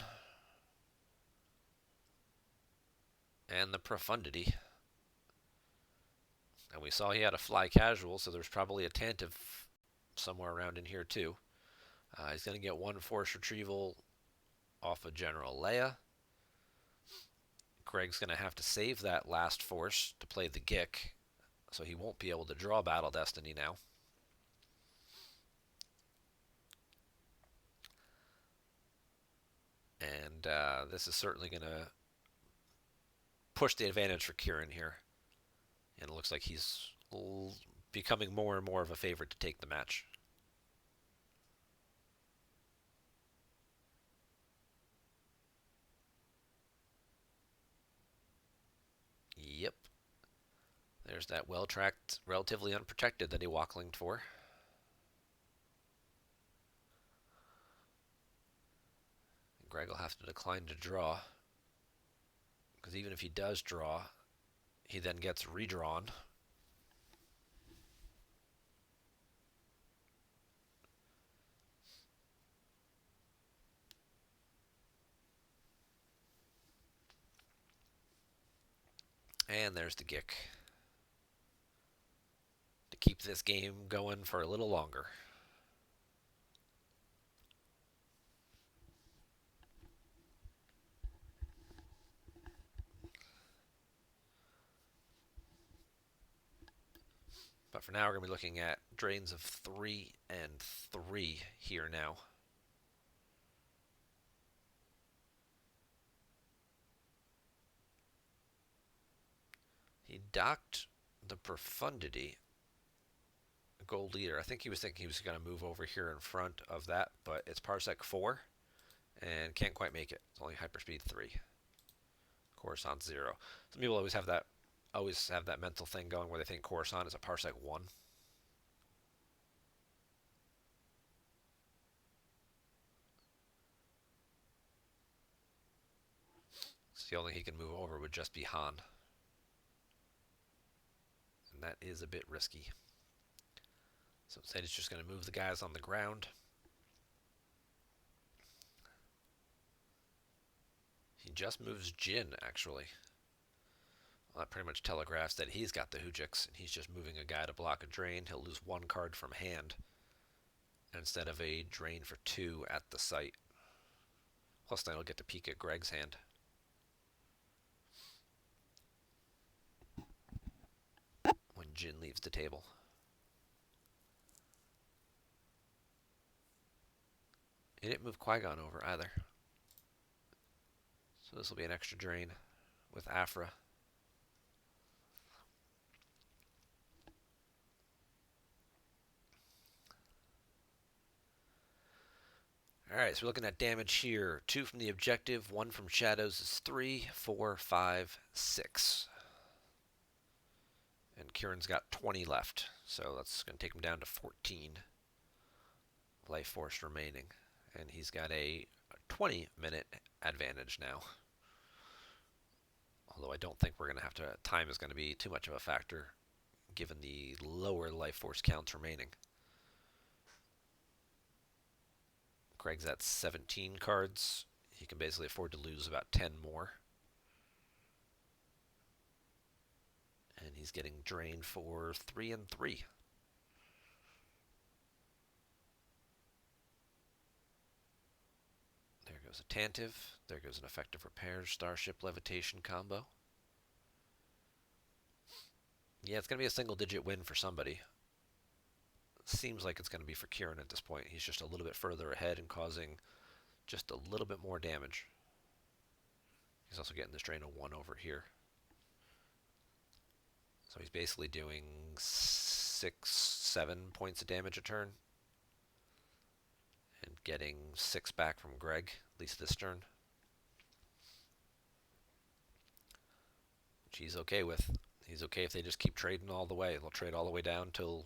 And the Profundity. And we saw he had a Fly Casual, so there's probably a Tantive somewhere around in here too. He's going to get 1 force retrieval off of General Leia. Greg's going to have to save that last force to play the Gick, so he won't be able to draw Battle Destiny now. And this is certainly going to push the advantage for Kieran here. And it looks like he's becoming more and more of a favorite to take the match. Yep. There's that well-tracked, relatively unprotected that he walk-linked for. Greg will have to decline to draw, because even if he does draw, he then gets redrawn. And there's the Gick to keep this game going for a little longer. But for now, we're going to be looking at drains of 3 and 3 here now. He docked the Profundity, Gold Leader. I think he was thinking he was going to move over here in front of that, but it's Parsec 4, and can't quite make it. It's only hyperspeed 3. Coruscant 0. Some people always have that mental thing going where they think Coruscant is a parsec 1. So the only he can move over would just be Han. And that is a bit risky. So instead he's just going to move the guys on the ground. He just moves Jin, actually. Well, that pretty much telegraphs that he's got the Hujix, and he's just moving a guy to block a drain. He'll lose 1 card from hand instead of a drain for 2 at the site. Plus then he'll get to peek at Greg's hand. When Jin leaves the table. He didn't move Qui-Gon over either. So this will be an extra drain with Afra. Alright, so we're looking at damage here. 2 from the objective, 1 from shadows is 3, 4, 5, 6. And Kieran's got 20 left, so that's going to take him down to 14 life force remaining. And he's got a 20-minute advantage now. Although I don't think we're going to have to, time is going to be too much of a factor given the lower life force counts remaining. Greg's at 17 cards. He can basically afford to lose about 10 more. And he's getting drained for 3 and 3. There goes a Tantive. There goes an effective repair starship levitation combo. Yeah, it's going to be a single-digit win for somebody. Seems like it's going to be for Kieran at this point. He's just a little bit further ahead and causing just a little bit more damage. He's also getting this drain of 1 over here. So he's basically doing 6, 7 points of damage a turn. And getting 6 back from Greg, at least this turn. Which he's okay with. He's okay if they just keep trading all the way. They'll trade all the way down till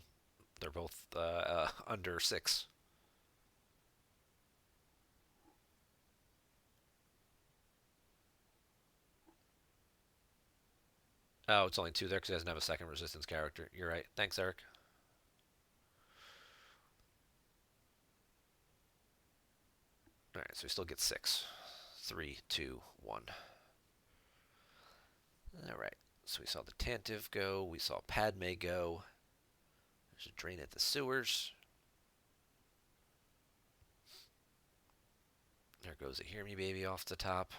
they're both under 6. Oh, it's only 2 there because he doesn't have a second resistance character. You're right. Thanks, Eric. Alright, so he still gets 6. 3, 2, 1. Alright, so we saw the Tantive go. We saw Padme go. There's a drain at the sewers. There goes a Hear Me Baby off the top.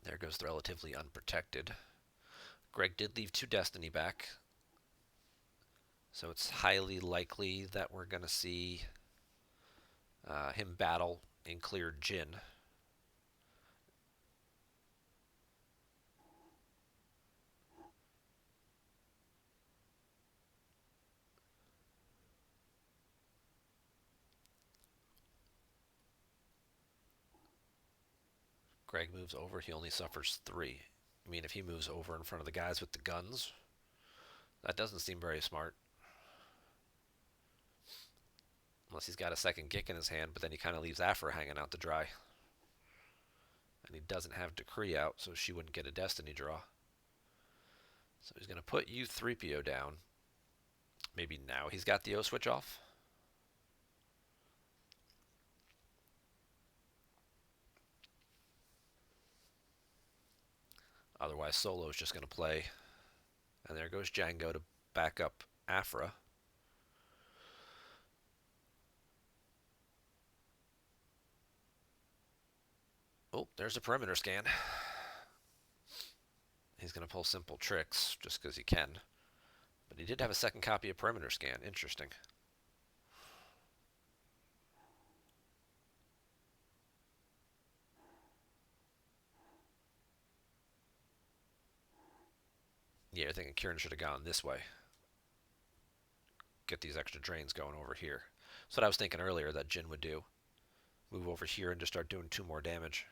There goes the relatively unprotected. Greg did leave 2 Destiny back. So it's highly likely that we're going to see him battle in cleared Jin. Greg moves over, he only suffers 3. I mean, if he moves over in front of the guys with the guns, that doesn't seem very smart. Unless he's got a second Gick in his hand, but then he kind of leaves Afra hanging out to dry. And he doesn't have Decree out, so she wouldn't get a Destiny draw. So he's going to put U-3PO down. Maybe now he's got the O-switch off. Otherwise, Solo's just going to play. And there goes Django to back up Afra. Oh, there's a perimeter scan. He's going to pull simple tricks just because he can. But he did have a second copy of perimeter scan. Interesting. Yeah, I think Kieran should have gone this way. get these extra drains going over here. That's what I was thinking earlier that Jin would do. Move over here and just start doing 2 more damage.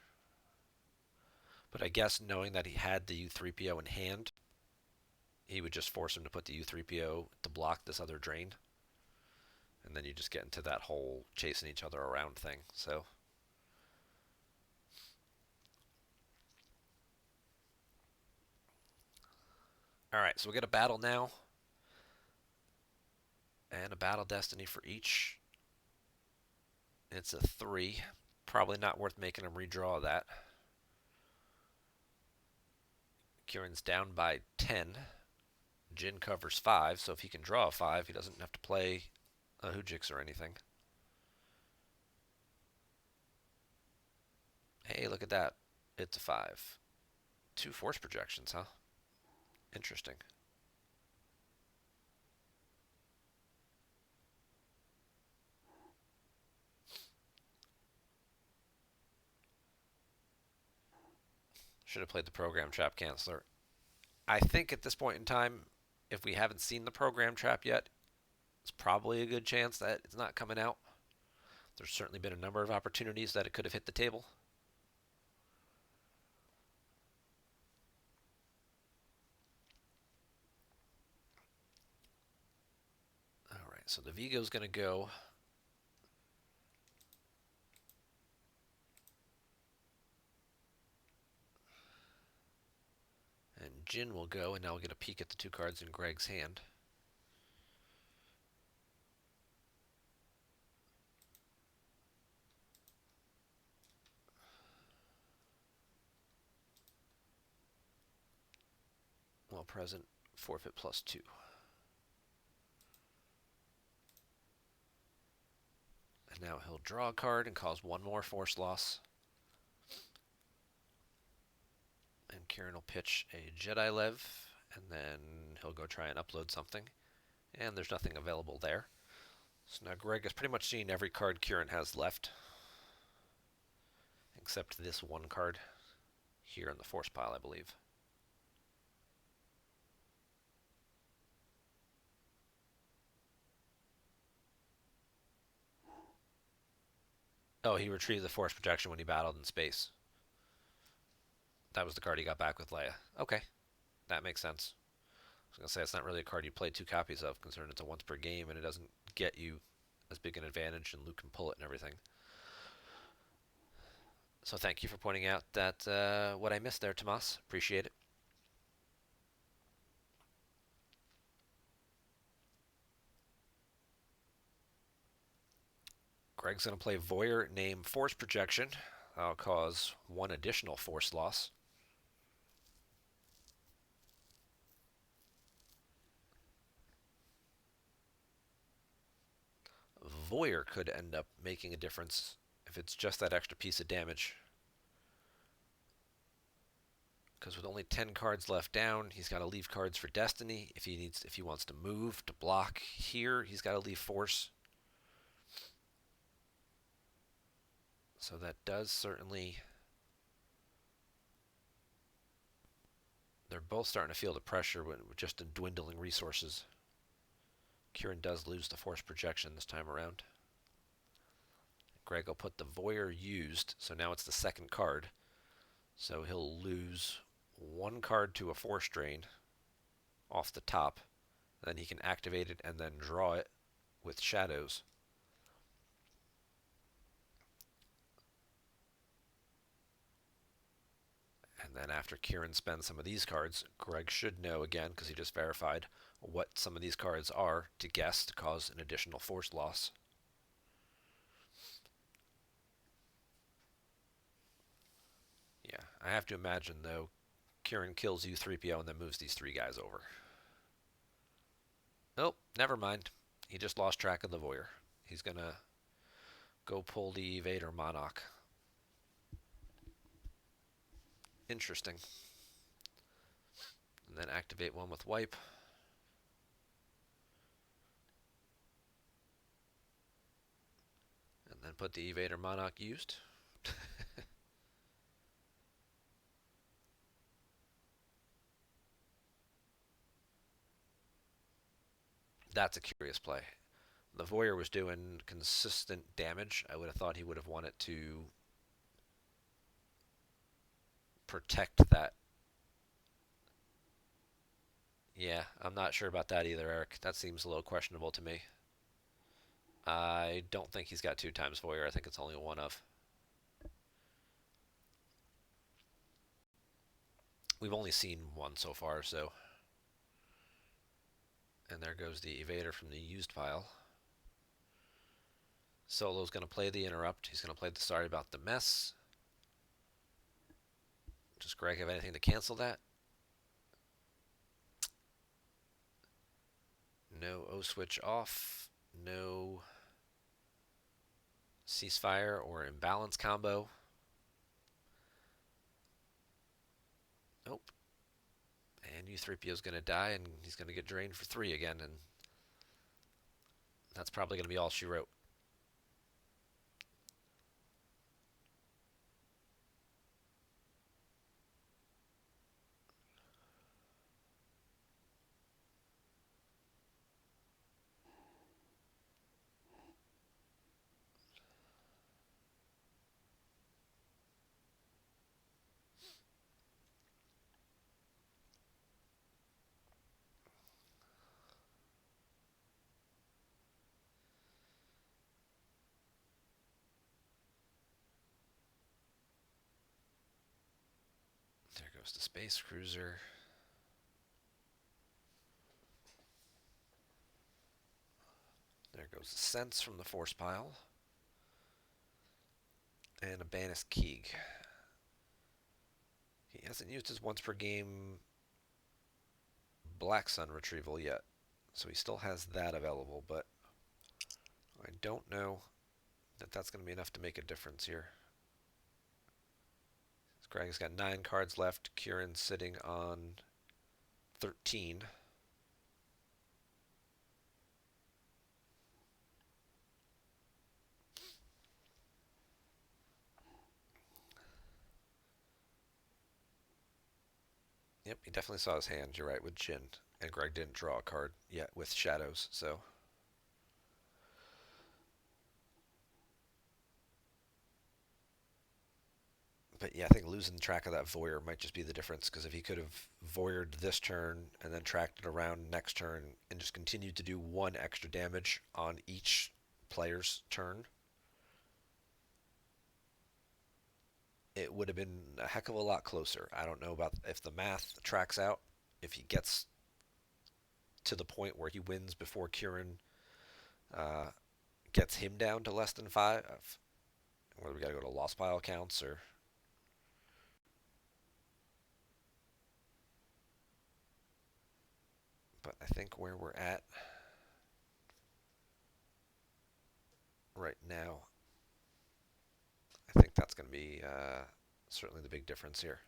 But I guess knowing that he had the U3PO in hand, he would just force him to put the U3PO to block this other drain. And then you just get into that whole chasing each other around thing. So alright, so we'll get a battle now. And a battle destiny for each. It's a 3. Probably not worth making him redraw that. Kieran's down by 10. Jin covers 5, so if he can draw a 5, he doesn't have to play a Hujix or anything. Hey, look at that. It's a 5. 2 force projections, huh? Interesting. Should have played the program trap canceller. I think at this point in time, if we haven't seen the program trap yet, it's probably a good chance that it's not coming out. There's certainly been a number of opportunities that it could have hit the table. Alright, so the Vigo's going to go. And Jin will go, and now we'll get a peek at the 2 cards in Greg's hand. While present, forfeit +2. And now he'll draw a card and cause 1 more force loss. And Kieran will pitch a Jedi Lev, and then he'll go try and upload something. And there's nothing available there. So now Greg has pretty much seen every card Kieran has left, except this 1 card here in the force pile, I believe. Oh, he retrieved the force projection when he battled in space. That was the card he got back with Leia. Okay, that makes sense. I was going to say, it's not really a card you play 2 copies of, considering it's a once per game, and it doesn't get you as big an advantage, and Luke can pull it and everything. So thank you for pointing out that what I missed there, Tomas. Appreciate it. Greg's going to play Voyeur, name Force Projection. That'll cause 1 additional force loss. Voyeur could end up making a difference if it's just that extra piece of damage. Because with only 10 cards left down, he's got to leave cards for Destiny. If he wants to move to block here, he's got to leave Force. So that does certainly... They're both starting to feel the pressure with just in dwindling resources. Kieran does lose the force projection this time around. Greg will put the Voyeur used, so now it's the 2nd card. So he'll lose 1 card to a force drain off the top. Then he can activate it and then draw it with shadows. And then after Kieran spends some of these cards, Greg should know again, because he just verified, what some of these cards are to guess to cause an additional force loss. Yeah, I have to imagine, though, Kieran kills U3PO and then moves these 3 guys over. Nope, never mind. He just lost track of the Voyeur. He's going to go pull the Vader Monarch. Interesting. And then activate 1 with wipe. And then put the Vader Monarch used. That's a curious play. The Voyeur was doing consistent damage. I would have thought he would have wanted to protect that. Yeah, I'm not sure about that either, Eric. That seems a little questionable to me. I don't think he's got two times Voyeur. I think it's only one of. We've only seen one so far, so. And there goes the Evader from the used pile. Solo's going to play the interrupt. He's going to play the sorry about the mess. Does Greg have anything to cancel that? No O switch off. No ceasefire or imbalance combo. Nope. And U3PO is going to die, and he's going to get drained for 3 again, and that's probably going to be all she wrote. There goes the Space Cruiser. There goes the Sense from the Force Pile. And a Banis Keeg. He hasn't used his once per game Black Sun retrieval yet, so he still has that available, but I don't know that that's going to be enough to make a difference here. Greg's got 9 cards left. Kieran's sitting on 13. Yep, he definitely saw his hand. You're right, with Jin. And Greg didn't draw a card yet with Shadows, so. But yeah, I think losing track of that Voyeur might just be the difference, because if he could have Voyeured this turn and then tracked it around next turn and just continued to do 1 extra damage on each player's turn, it would have been a heck of a lot closer. I don't know about if the math tracks out, if he gets to the point where he wins before Kieran uh, gets him down to less than 5. Whether we got to go to lost pile counts or. But I think where we're at right now, I think that's going to be certainly the big difference here.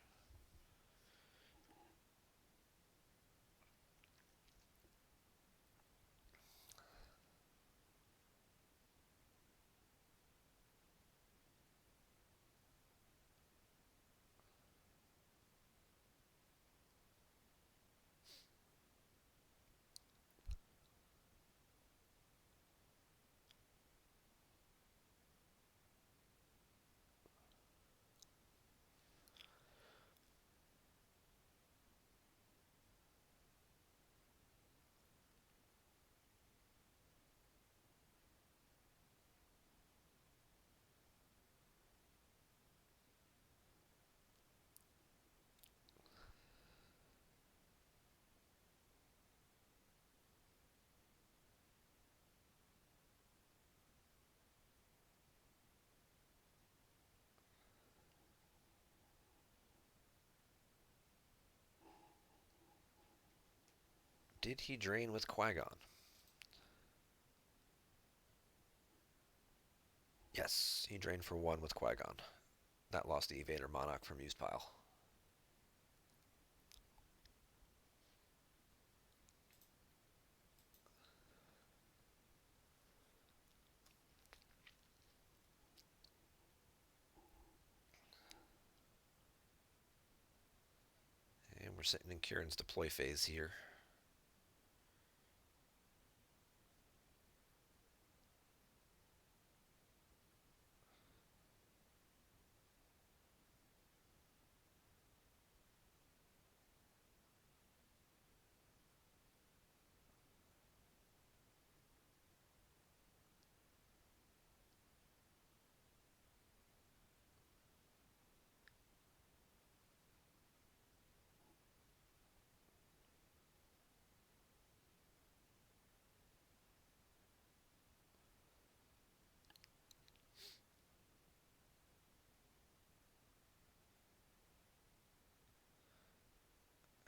Did he drain with Qui-Gon? Yes, he drained for 1 with Qui-Gon. That lost the Evader Monarch from used pile. And we're sitting in Kieran's deploy phase here.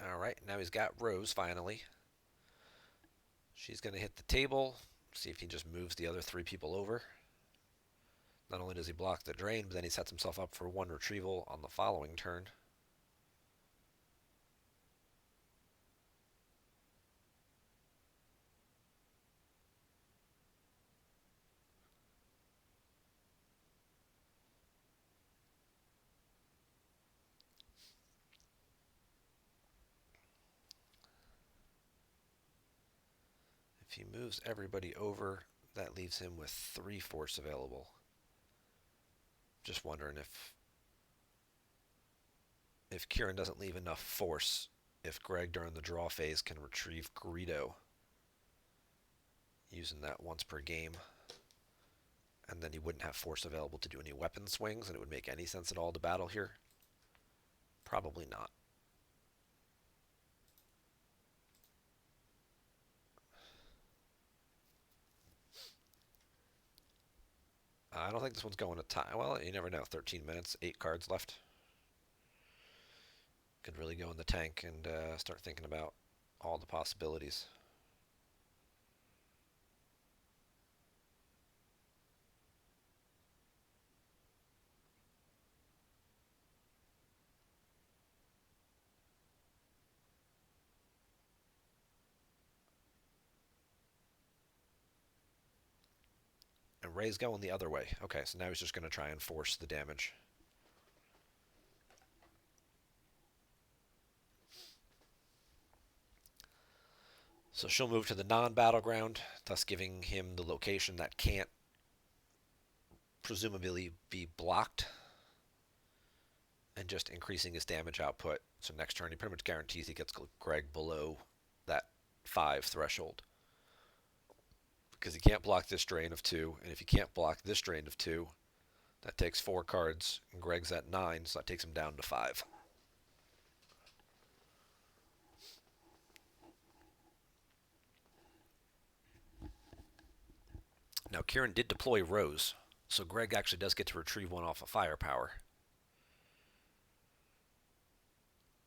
All right, now he's got Rose finally. She's going to hit the table, see if he just moves the other three people over. Not only does he block the drain, but then he sets himself up for one retrieval on the following turn. If he moves everybody over, that leaves him with 3 force available. Just wondering if Kieran doesn't leave enough force, if Greg during the draw phase can retrieve Greedo using that once per game, and then he wouldn't have force available to do any weapon swings, and it would make any sense at all to battle here. Probably not. I don't think this one's going to tie. Well, you never know. 13 minutes, 8 cards left. Could really go in the tank and start thinking about all the possibilities. And Ray's going the other way. Okay, so now he's just going to try and force the damage. So she'll move to the non-battleground, thus giving him the location that can't presumably be blocked, and just increasing his damage output. So next turn he pretty much guarantees he gets Greg below that 5 threshold. Because he can't block this drain of 2, and if he can't block this drain of 2, that takes 4 cards, and Greg's at 9, so that takes him down to 5. Now Kieran did deploy Rose, so Greg actually does get to retrieve one off of firepower.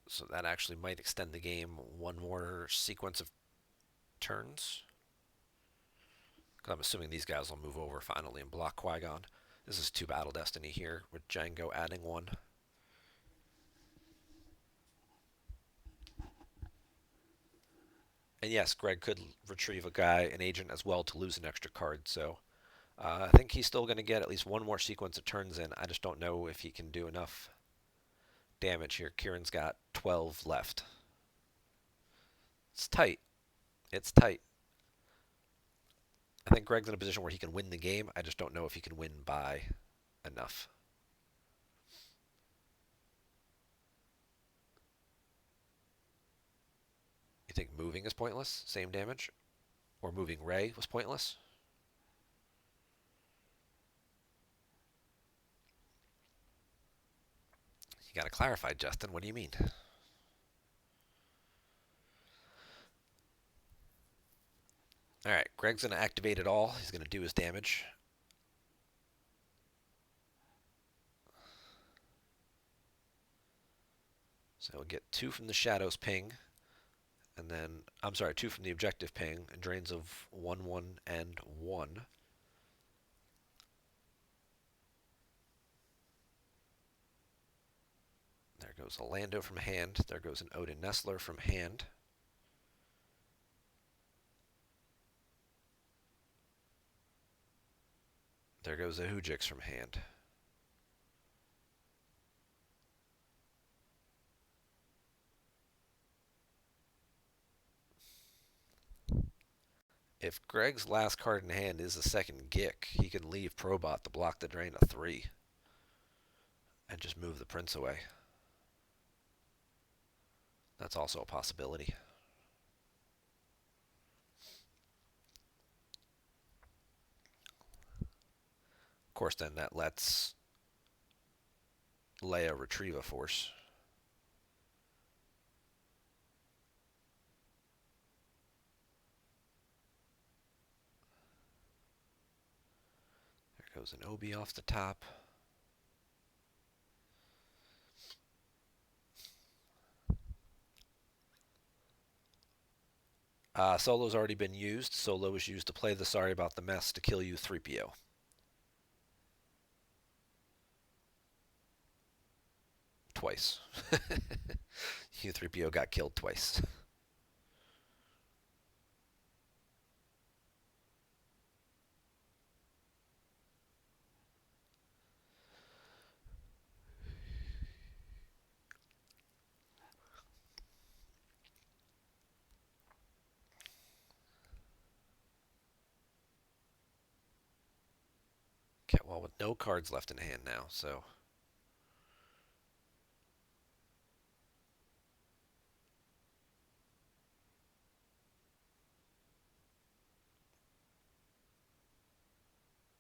So that actually might extend the game one more sequence of turns. Because I'm assuming these guys will move over finally and block Qui-Gon. This is 2 Battle Destiny here, with Django adding 1. And yes, Greg could retrieve a guy, an agent as well, to lose an extra card. So I think he's still going to get at least one more sequence of turns in. I just don't know if he can do enough damage here. Kieran's got 12 left. It's tight. It's tight. I think Greg's in a position where he can win the game. I just don't know if he can win by enough. You think moving is pointless? Same damage? Or moving Ray was pointless? You got to clarify, Justin. What do you mean? Alright, Greg's going to activate it all. He's going to do his damage. So he'll get 2 from the Shadows ping. And then, I'm sorry, 2 from the objective ping. And drains of 1, 1, and 1. There goes a Lando from hand. There goes an Odin Nestler from hand. There goes a Hujix from hand. If Greg's last card in hand is a second Gick, he can leave Probot to block the drain of 3. And just move the Prince away. That's also a possibility. Of course, then that lets Leia retrieve a force. There goes an Obi off the top. Solo's already been used. Solo was used to play the Sorry About the Mess to kill you 3PO. Twice. You 3PO got killed twice. Ketwol with no cards left in hand now, so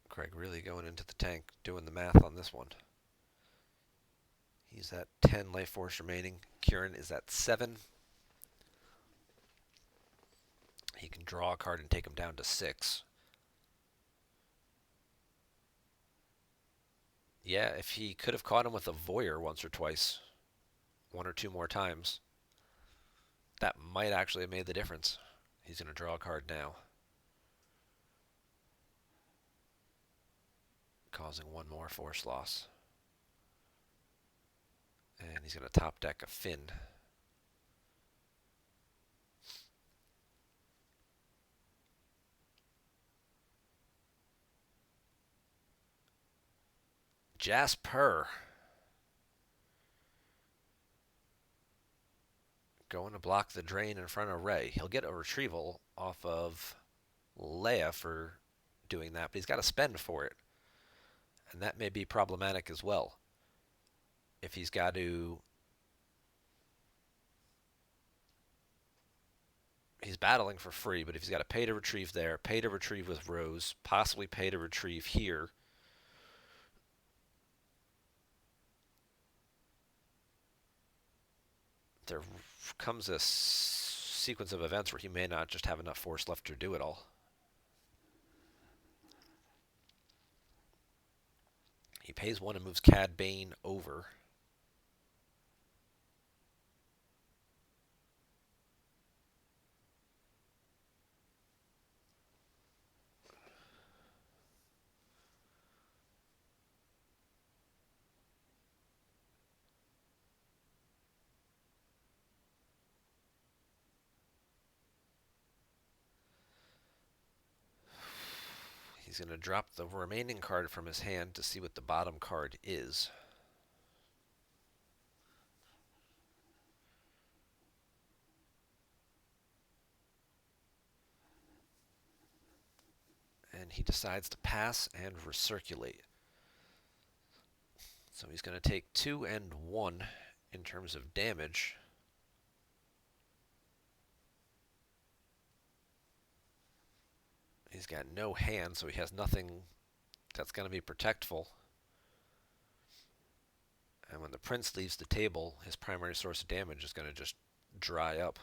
Craig really going into the tank, doing the math on this one. He's at 10 life force remaining. Kieran is at 7. He can draw a card and take him down to 6. Yeah, if he could have caught him with a Voyeur once or twice, one or two more times, that might actually have made the difference. He's going to draw a card now, causing one more force loss. And he's going to top deck a Finn. Jasper going to block the drain in front of Ray. He'll get a retrieval off of Leia for doing that, but he's got to spend for it. And that may be problematic as well. If he's got to... He's battling for free, but if he's got to pay to retrieve there, pay to retrieve with Rose, possibly pay to retrieve here, there comes a sequence of events where he may not just have enough force left to do it all. He pays 1 and moves Cad Bane over. He's going to drop the remaining card from his hand to see what the bottom card is. And he decides to pass and recirculate. So he's going to take 2 and 1 in terms of damage. He's got no hand, so he has nothing that's going to be protectful. And when the prince leaves the table, his primary source of damage is going to just dry up.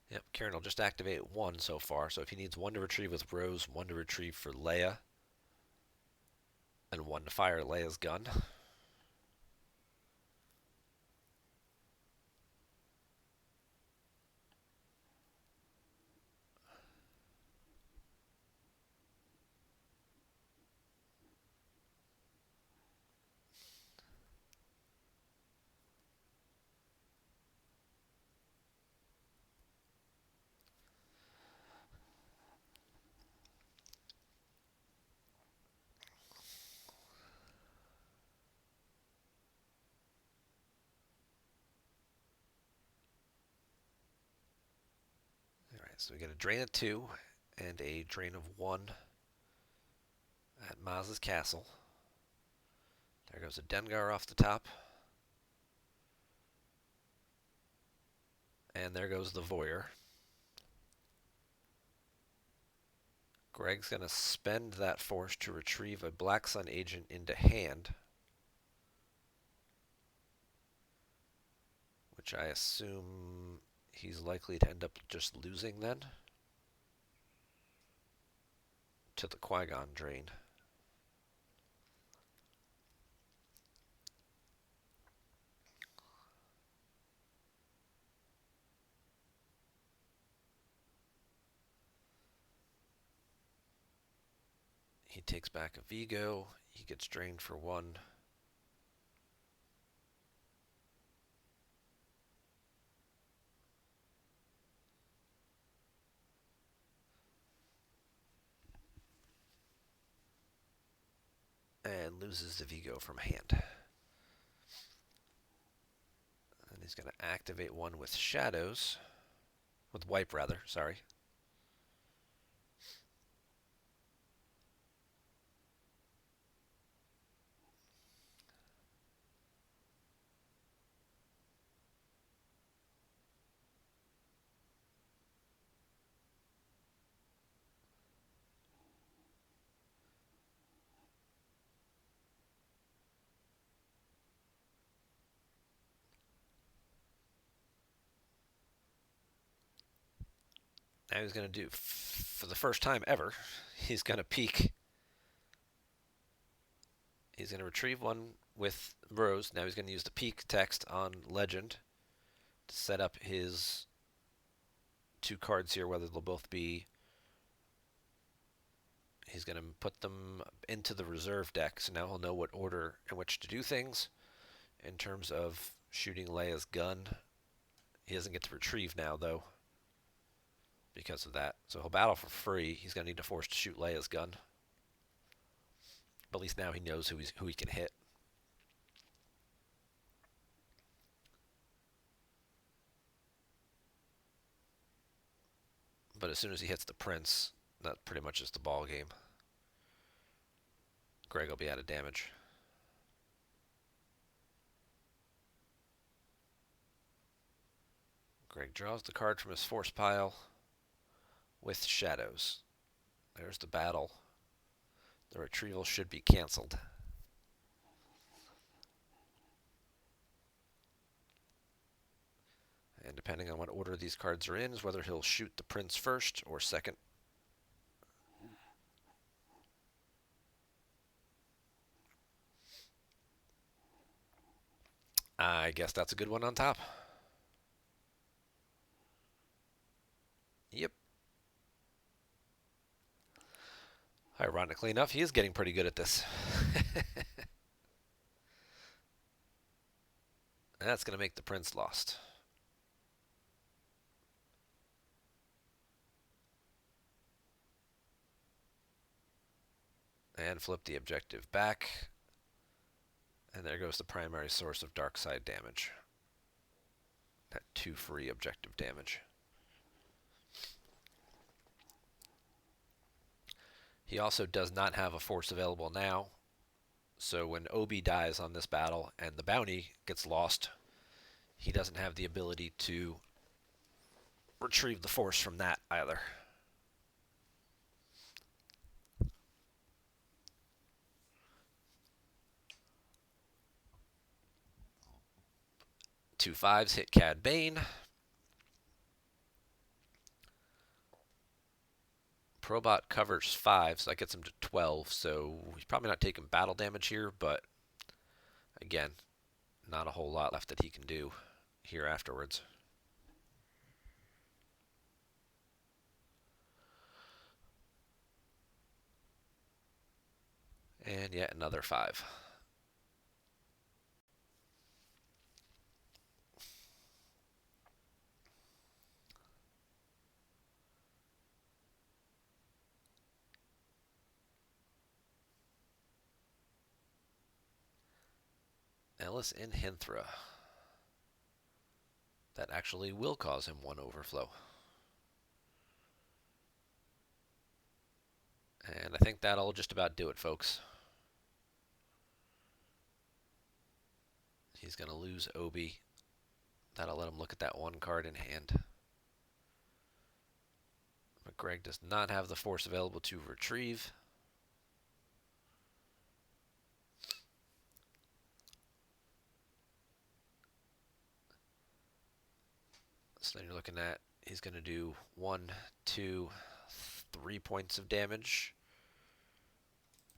Yep, Kieran will just activate 1 so far. So if he needs 1 to retrieve with Rose, 1 to retrieve for Leia, and 1 to fire Leia's gun. So we get a drain of 2 and a drain of 1 at Maz's castle. There goes a Dengar off the top. And there goes the Voyeur. Greg's going to spend that force to retrieve a Black Sun agent into hand, which I assume he's likely to end up just losing then to the Qui-Gon drain. He takes back a Vigo. He gets drained for 1. And loses the Vigo from hand. And he's going to activate 1 with Shadows. With Wipe, rather, sorry. Now he's going to do, for the first time ever, he's going to peek. He's going to retrieve 1 with Rose. Now he's going to use the peek text on Legend to set up his 2 cards here, whether they'll both be... He's going to put them into the reserve deck, so now he'll know what order in which to do things. In terms of shooting Leia's gun, he doesn't get to retrieve now, though, because of that. So he'll battle for free. He's going to need a force to shoot Leia's gun. But at least now he knows who he can hit. But as soon as he hits the Prince, that pretty much is the ball game. Greg will be out of damage. Greg draws the card from his force pile with Shadows. There's the battle. The retrieval should be canceled. And depending on what order these cards are in, is whether he'll shoot the Prince first or second. I guess that's a good one on top. Yep. Ironically enough, he is getting pretty good at this. And that's going to make the Prince lost. And flip the objective back. And there goes the primary source of dark side damage. That 2 free objective damage. He also does not have a force available now. So when Obi dies on this battle and the bounty gets lost, he doesn't have the ability to retrieve the force from that either. Two 5s hit Cad Bane. Probot covers 5, so that gets him to 12, so he's probably not taking battle damage here, but again, not a whole lot left that he can do here afterwards. And yet another 5. Ellis in Hinthra. That actually will cause him 1 overflow. And I think that'll just about do it, folks. He's going to lose Obi. That'll let him look at that one card in hand. But Greg does not have the force available to retrieve. So then you're looking at, he's going to do 1, 2, 3 points of damage.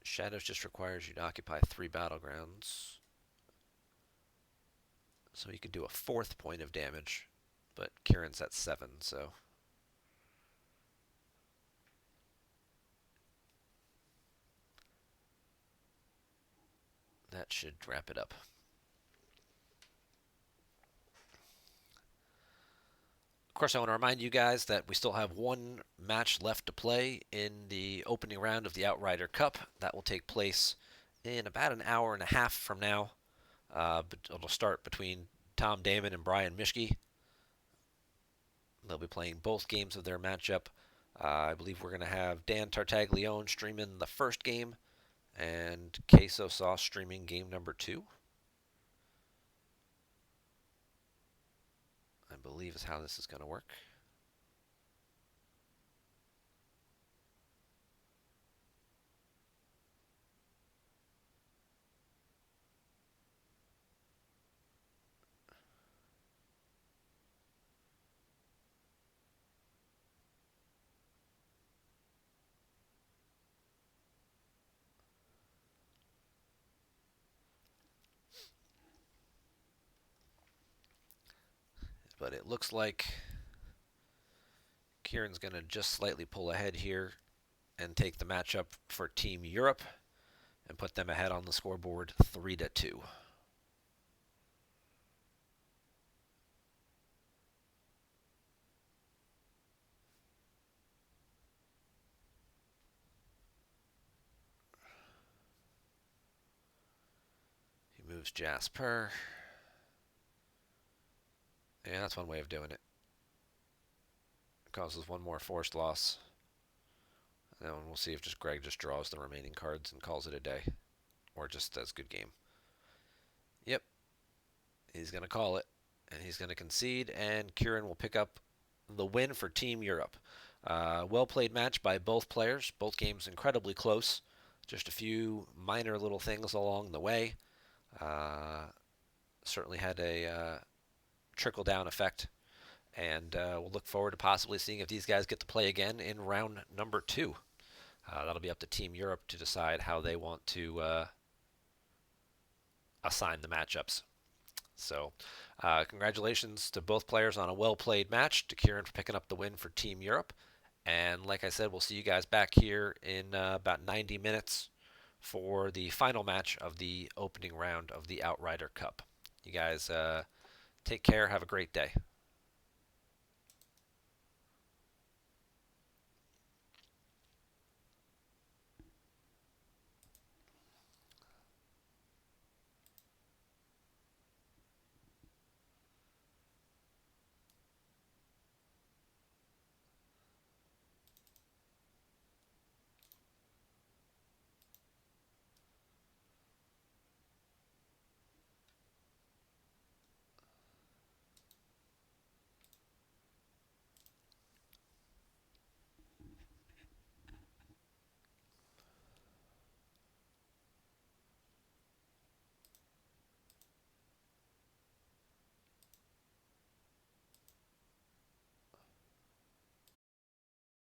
Shadows just requires you to occupy 3 battlegrounds. So he could do a 4th point of damage, but Kieran's at 7, so. That should wrap it up. Of course, I want to remind you guys that we still have one match left to play in the opening round of the Outrider Cup. That will take place in about an hour and a half from now. But it'll start between Tom Damon and Brian Mischke. They'll be playing both games of their matchup. I believe we're going to have Dan Tartaglione streaming the first game and Queso Sauce streaming game number 2. I believe is how this is going to work. But it looks like Kieran's going to just slightly pull ahead here and take the matchup for Team Europe and put them ahead on the scoreboard 3-2. He moves Jasper. Yeah, that's one way of doing it. Causes one more forced loss. And then we'll see if just Greg just draws the remaining cards and calls it a day. Or just does good game. Yep. He's going to call it. And he's going to concede. And Kieran will pick up the win for Team Europe. Well played match by both players. Both games incredibly close. Just a few minor little things along the way. Certainly had a trickle-down effect. And we'll look forward to possibly seeing if these guys get to play again in round number 2. That'll be up to Team Europe to decide how they want to assign the matchups. So, congratulations to both players on a well-played match. To Kieran for picking up the win for Team Europe. And like I said, we'll see you guys back here in about 90 minutes for the final match of the opening round of the Outrider Cup. You guys take care. Have a great day.